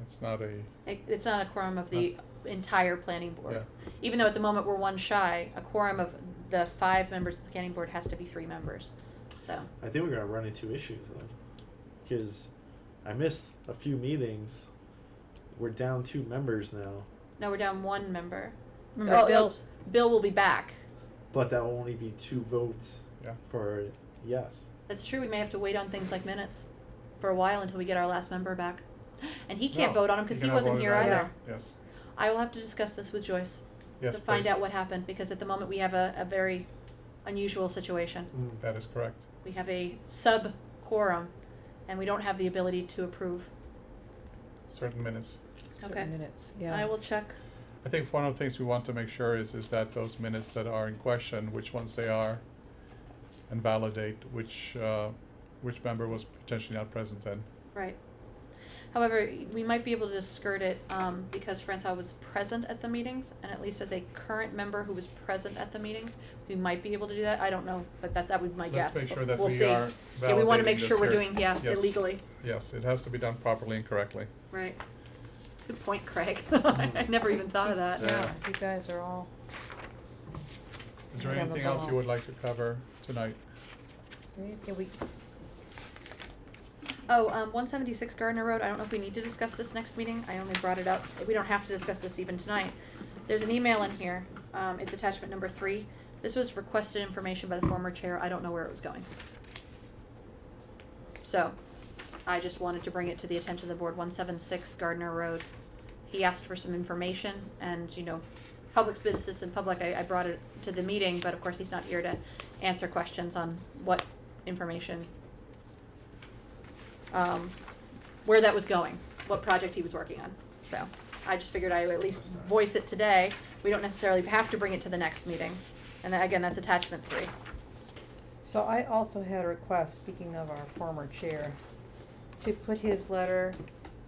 It's not a, It's not a quorum of the entire planning board. yeah. Even though at the moment we're one shy, a quorum of the 5 members of the planning board has to be 3 members. So, I think we're gonna run into issues then. Because I missed a few meetings. We're down 2 members now, no, we're down 1 member. Remember, Oh, Bill's, Bill will be back. but that will only be 2 votes Yeah. for yes. That's true, we may have to wait on things like minutes for a while until we get our last member back. And he can't No, vote on them because he cannot wasn't vote here on either. Yes, I will have to discuss this with Joyce yes, to find please. out what happened, because at the moment we have a very unusual situation. That is correct. We have a sub-quorum, and we don't have the ability to approve. Certain minutes. Okay. certain minutes, yeah. I will check. I think one of the things we want to make sure is that those minutes that are in question, which ones they are, and validate which member was potentially not present then. Right. However, we might be able to just skirt it, because Francois was present at the meetings, and at least as a current member who was present at the meetings, we might be able to do that. I don't know, but that would be my guess. Let's make but sure that we'll we see. are Yeah, we wanna validating make this sure we're here. doing, yeah, Yes. illegally. Yes, it has to be done properly and correctly. Right. Good point, Craig. I never even thought of that. Yeah. You guys are all, Is there Right on the anything else ball. you would like to cover tonight? yeah, we, Oh, 176 Gardner Road, I don't know if we need to discuss this next meeting, I only brought it up, we don't have to discuss this even tonight. There's an email in here, it's attachment number 3, this was requested information by the former chair, I don't know where it was going. So, I just wanted to bring it to the attention of the board, 176 Gardner Road. He asked for some information, and, public business and public, I brought it to the meeting, but of course he's not here to answer questions on what information where that was going, what project he was working on. So I just figured I would at least voice it today. We don't necessarily have to bring it to the next meeting. And then, again, that's attachment 3. so I also had a request, speaking of our former chair, to put his letter,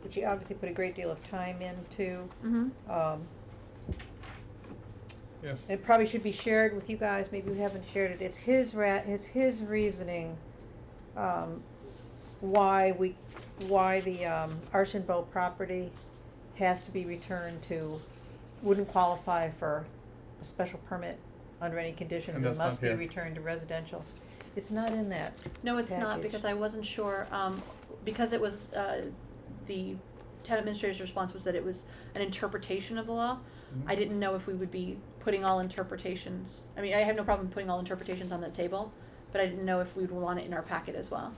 which he obviously put a great deal of time into, Mm-hmm. Yes. it probably should be shared with you guys, maybe we haven't shared it, it's his reasoning, why the, Archambault property has to be returned to, wouldn't qualify for a special permit under any conditions, And and that's not must be here. returned to residential. It's not in that. No, it's not, package. because I wasn't sure, because it was, the town administrator's response was that it was an interpretation of the law. Mhm. I didn't know if we would be putting all interpretations, I mean, I have no problem putting all interpretations on the table, but I didn't know if we would want it in our packet as well.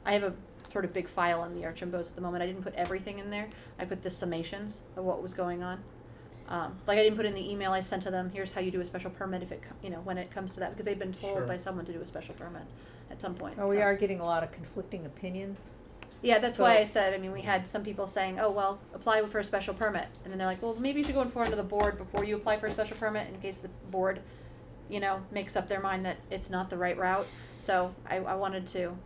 I have a sort of big file on the Archambaults at the moment, I didn't put everything in there, I put the summations of what was going on. Like I didn't put in the email I sent to them, here's how you do a special permit if it, when it comes to that, because they've been told Sure. by someone to do a special permit at some point. Oh, we so. are getting a lot of conflicting opinions. Yeah, that's why So- I said, I mean, we had some people saying, oh, well, apply for a special permit. And then they're like, well, maybe you should go in front of the board before you apply for a special permit in case the board, makes up their mind that it's not the right route. So I wanted to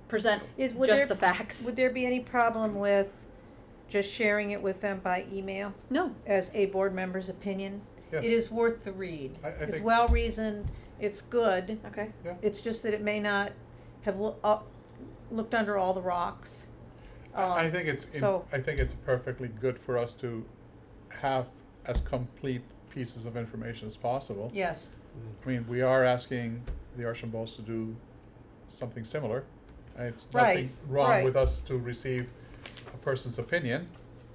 present Would just there- the facts. Would there be any problem with just sharing it with them by email No, as a board member's opinion? Yes. It is worth the read. I It's think- well reasoned, it's good. okay, Yeah. It's just that it may not have looked under all the rocks. I think it's, so- I think it's perfectly good for us to have as complete pieces of information as possible. Yes, I mean, we are asking the Archambaults to do something similar. And it's Right, nothing wrong right. with us to receive a person's opinion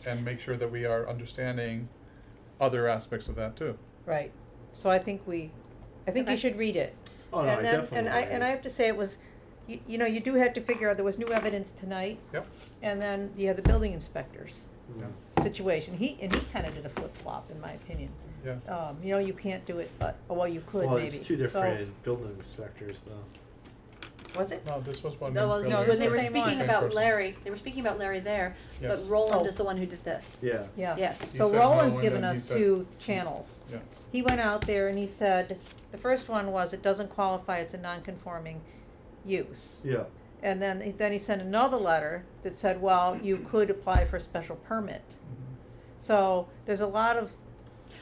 and make sure that we are understanding other aspects of that too. right. So I think you Okay. should read it. Oh, no, And I then- definitely. And I have to say it was, you know, you do have to figure out, there was new evidence tonight. Yep. And then you have the building inspector's Mm. situation. He kinda did a flip-flop, in my opinion. Yeah. You know, you can't do it, but, well, you could maybe. Well, it's two So- different building inspectors though. Was it? No, this was one. No, well, building no, it's they the were same one. speaking Same about person. Larry, they were speaking about Larry there, but Yes. Roland Oh. is the one who did this. Yeah. Yeah. Yes. He So said Roland's no, and given then he us said- 2 channels. Yeah. He went out there and he said, the first one was, it doesn't qualify, it's a non-conforming use. Yeah. And then he sent another letter that said, well, you could apply for a special permit. Mhm. So there's a lot of,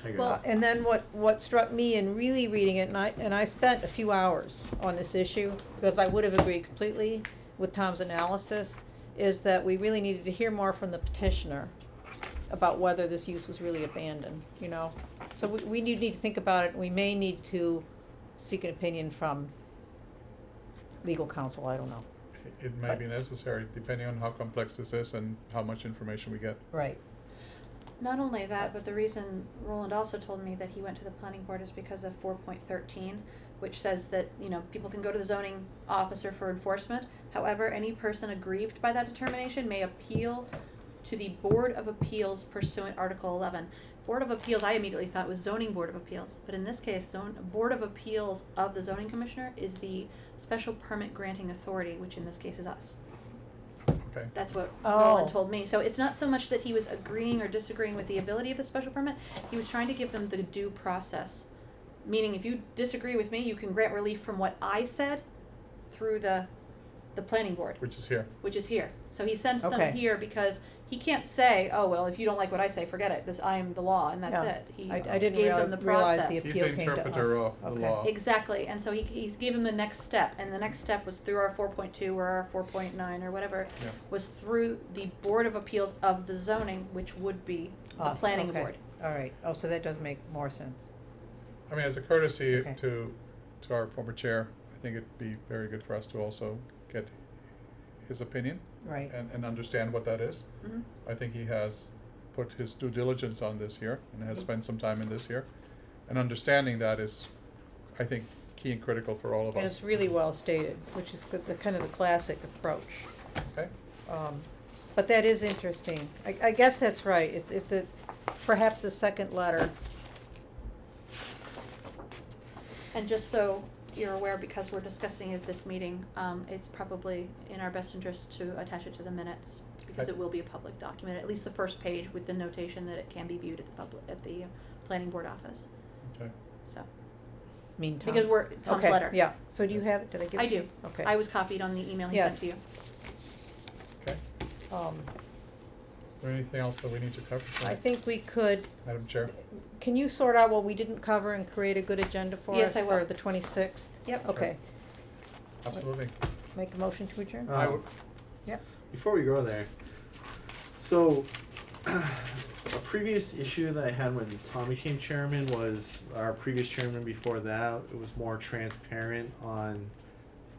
I agree. well, and then what struck me in really reading it, and I spent a few hours on this issue, because I would have agreed completely with Tom's analysis, is that we really needed to hear more from the petitioner about whether this use was really abandoned, you know? So we need to think about it, we may need to seek an opinion from legal counsel, I don't know. It may be necessary, depending on how complex this is and how much information we get. Right. Not only that, but the reason Roland also told me that he went to the planning board is because of 4.13, which says that, you know, people can go to the zoning officer for enforcement. However, any person aggrieved by that determination may appeal to the Board of Appeals pursuant Article 11. Board of Appeals, I immediately thought was Zoning Board of Appeals, but in this case, Board of Appeals of the zoning commissioner is the special permit granting authority, which in this case is us. Okay. That's what Oh. Roland told me. So it's not so much that he was agreeing or disagreeing with the ability of a special permit. He was trying to give them the due process. Meaning if you disagree with me, you can grant relief from what I said through the planning board, Which is here. which is here. So he sent Okay. them here because he can't say, oh, well, if you don't like what I say, forget it. This, I am the law, and that's Yeah. it. He I didn't gave them the realize process. the He's appeal the came to us. interpreter of the Okay. law. Exactly, and so he's given the next step, and the next step was through our 4.2 or our 4.9 or whatever, Yeah. was through the Board of Appeals of the zoning, which would be the Us, planning okay. board. All right, oh, so that does make more sense. I mean, as a courtesy Okay. to our former chair, I think it'd be very good for us to also get his opinion Right. and understand what that is. Mhm. I think he has put his due diligence on this here and has Yes. spent some time in this here. And understanding that is, I think, key and critical for all of And us. it's really well stated, which is the kind of the classic approach. Okay? But that is interesting. I guess that's right. If the, perhaps the second letter, And just so you're aware, because we're discussing it at this meeting, it's probably in our best interest to attach it to the minutes, because Okay. it will be a public document, at least the first page with the notation that it can be viewed at the planning board office, Okay. so. meantime. Because we're, Tom's Okay, letter. yeah. So do you have it? Did I give it I to you? do. Okay. I was copied on the email he sent Yes. to you. Okay. Is there anything else that we need to cover I tonight, think we could, Madam Chair? can you sort out what we didn't cover and create a good agenda for us Yes, I will. for the 26th? Yep. Okay. Absolutely. Make a motion to adjourn? I would, Yep. Before we go there, so a previous issue that I had when Tom became chairman was our previous chairman before that. It was more transparent on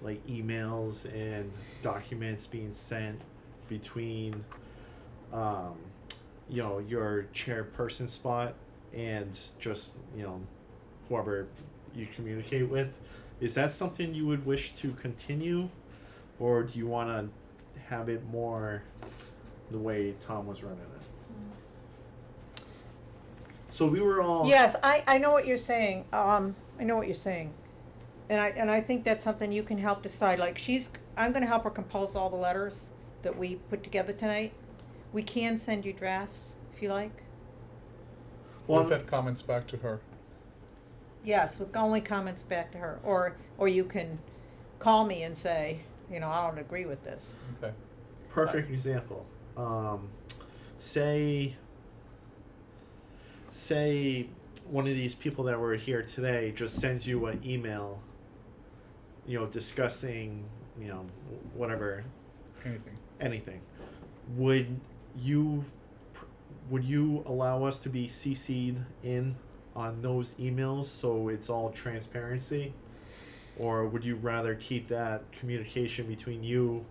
like emails and documents being sent between, you know, your chairperson spot and just, you know, whoever you communicate with. Is that something you would wish to continue, or do you want to have it more the way Tom was running it? So we were all Yes, I know what you're saying. I know what you're saying. And I think that's something you can help decide. Like I'm gonna help her compose all the letters that we put together tonight. We can send you drafts if you like. Well, with that comments back to her. Yes, with only comments back to her. Or you can call me and say, you know, I don't agree with this. Okay. perfect example. Say one of these people that were here today just sends you an email, you know, discussing, you know, whatever Anything. Would you would you allow us to be CC'd in on those emails so it's all transparency? Or would you rather keep that communication between you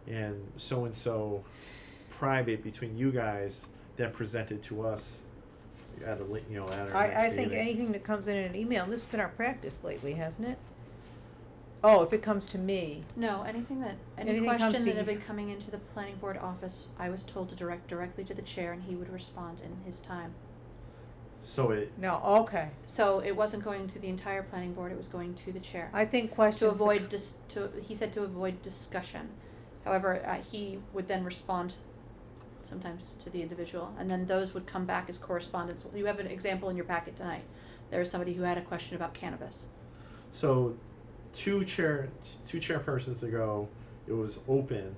and so private between you guys than present it to us at a at our next I think meeting? anything that comes in an email, and this has been our practice lately, hasn't it? Oh, if it comes to me, No, any Anything comes question to that had you. been coming into the planning board office, I was told to direct directly to the chair and he would respond in his time. So it no, okay. So it wasn't going to the entire planning board, it was going to the chair. I think questions. To that avoid c- he said to avoid discussion. However, he would then respond sometimes to the individual, and then those would come back as correspondence. You have an example in your packet tonight. There was somebody who had a question about cannabis. So, two chairpersons ago, it was open,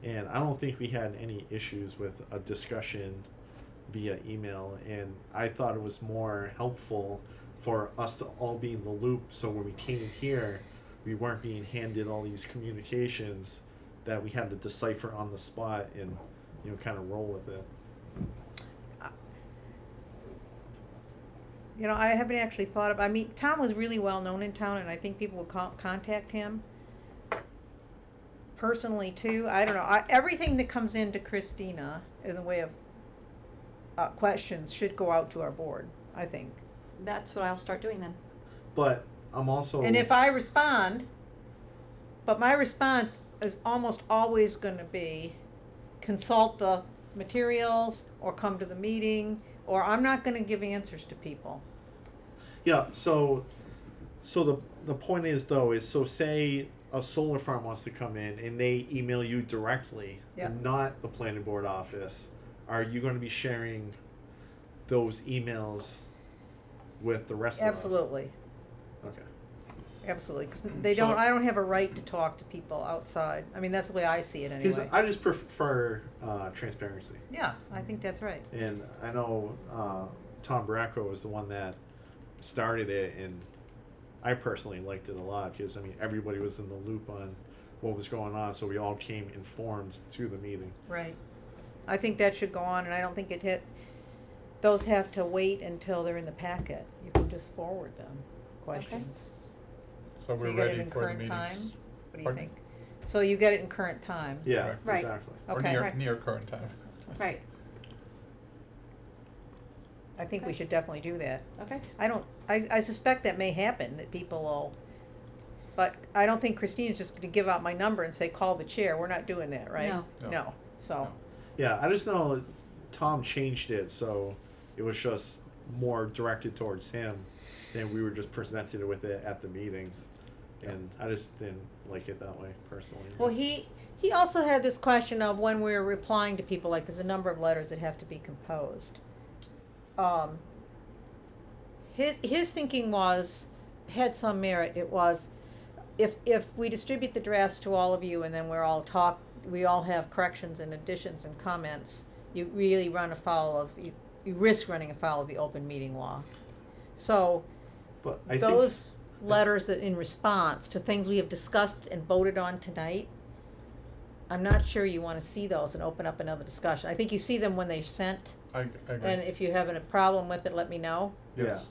and I don't think we had any issues with a discussion via email. And I thought it was more helpful for us to all be in the loop. So when we came here, we weren't being handed all these communications that we had to decipher on the spot and kind of roll with it. You know, I haven't actually thought of, I mean, Tom was really well known in town, and I think people would contact him personally too. I don't know, everything that comes into Christina in the way of questions should go out to our board, I think. That's what I'll start doing then. But I'm also And if I respond, but my response is almost always gonna be consult the materials or come to the meeting, or I'm not gonna give answers to people. Yeah, so the point is though is, so say a solar farm wants to come in and they email you directly, Yeah. not the planning board office. Are you going to be sharing those emails with the rest Absolutely, of us? Okay. absolutely, 'cause they don't, I don't have a right to talk to people outside. I mean, that's the way I see it Because anyway. I just prefer transparency. Yeah, I think that's right. And I know Tom Bracco was the one that started it, and I personally liked it a lot because, I mean, everybody was in the loop on what was going on, so we all came informed to the meeting. Right. I think that should go on, and I don't think those have to wait until they're in the packet. You can just forward them, questions. So we're you get it ready in for the current meetings. time? What do you Pardon? think? So you get it in current time? Yeah, Correct. Right. exactly. Or Okay. near, Right. near current time. Right, I think we Okay. should definitely do that. okay. I suspect that may happen, that people will, but I don't think Christina's just gonna give out my number and say, call the chair. We're not doing that, right? No. No. No, so, No. Yeah, I just know Tom changed it, so it was just more directed towards him, and we were just presented with it at the meetings. And I just didn't like it that way personally. well, he also had this question of when we're replying to people, like there's a number of letters that have to be composed. His thinking had some merit. It was, if we distribute the drafts to all of you and then we all have corrections and additions and comments, you really you risk running afoul of the open meeting law. So, But I those letters that in response to things we have discussed and voted on tonight, I'm not sure you wanna see those and open up another discussion. I think you see them when they're sent, I agree. and if you have a problem with it, let me know. Yes.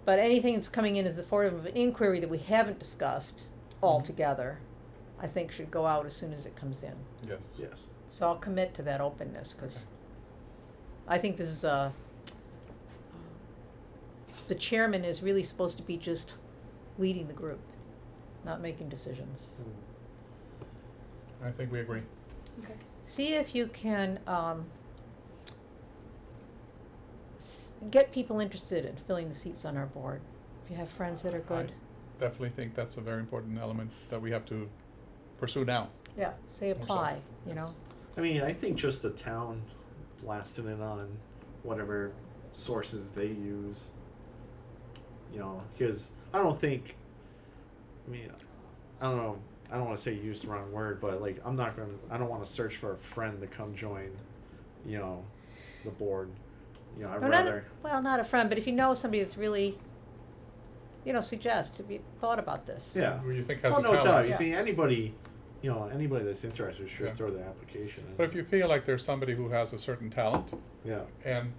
But anything that's coming in as the form of an inquiry that we haven't discussed altogether, I think should go out as soon as it comes in. Yes. yes. So I'll commit to that openness, cause I think this is the chairman is really supposed to be just leading the group, not making decisions. I think we agree. Okay. See if you can, get people interested in filling the seats on our board. If you have friends that are good, Definitely think that's a very important element that we have to pursue now. yeah, say Or so, apply, you yes. know? I mean, I think just the town blasting it on whatever sources they use, because I don't think, I mean, I don't know, I don't want to say use the wrong word, but like, I don't want to search for a friend to come join, the board. I'd No, rather, not a friend, but if you know somebody that's really, suggest, have you thought about this? yeah. Who you think has Oh, a no talent. doubt. You Yeah. see, anybody you know, anybody that's interested should Yeah. throw their application in. But if you feel like there's somebody who has a certain talent Yeah, and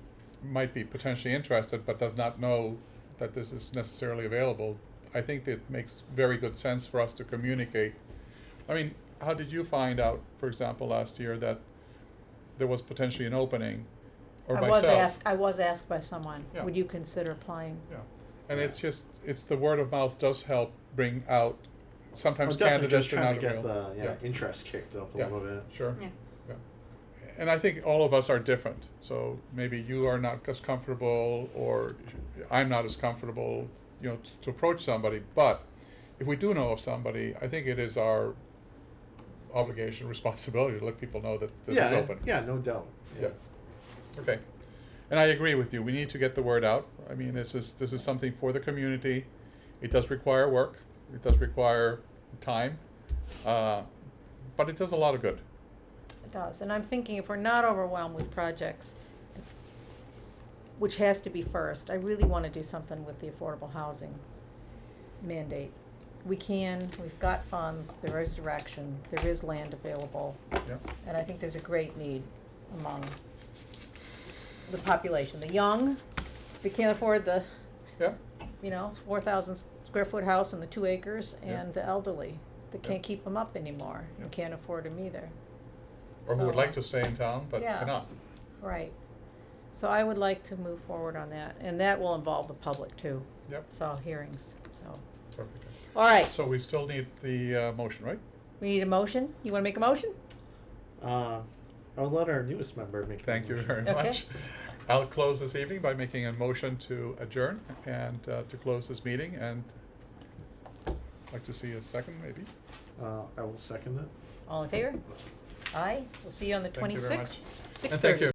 might be potentially interested but does not know that this is necessarily available, I think it makes very good sense for us to communicate. I mean, how did you find out, for example, last year that there was potentially an opening, or myself? I was asked by someone, Yeah. would you consider applying? Yeah, and it's just, it's the word of mouth does help bring out, sometimes well, definitely candidates just are trying not to get available. the interest kicked up a Yeah. little bit. Sure. Yeah. Yeah. And I think all of us are different, so maybe you are not as comfortable, or I'm not as comfortable, you know, to approach somebody, but if we do know of somebody, I think it is our obligation, responsibility to let people know that this is open. Yeah, no doubt. Yeah. Okay. And I agree with you, we need to get the word out. I mean, this is something for the community. It does require work, it does require time, but it does a lot of good. It does, and I'm thinking if we're not overwhelmed with projects, which has to be first, I really wanna do something with the affordable housing mandate. We've got funds, there is direction, there is land available, Yeah. and I think there's a great need among the population. The young, they can't afford the, Yeah. 4,000 square foot house and the 2 acres, Yeah. and the elderly that Yeah. can't keep them up anymore, Yeah. and can't afford them either. Or who would So, like to stay in town but yeah. cannot. Right. So I would like to move forward on that, and that will involve the public too. Yep. It's all hearings, so. Perfect. All right, So we still need the motion, right? we need a motion. You wanna make a motion? I'll let our newest member make. the Thank you motion. very Okay. much. I'll close this evening by making a motion to adjourn and to close this meeting, and I'd like to see a second maybe. I will second it. All in favor? Aye. We'll see you on the Thank you very 26th, much. 6:30. And thank you.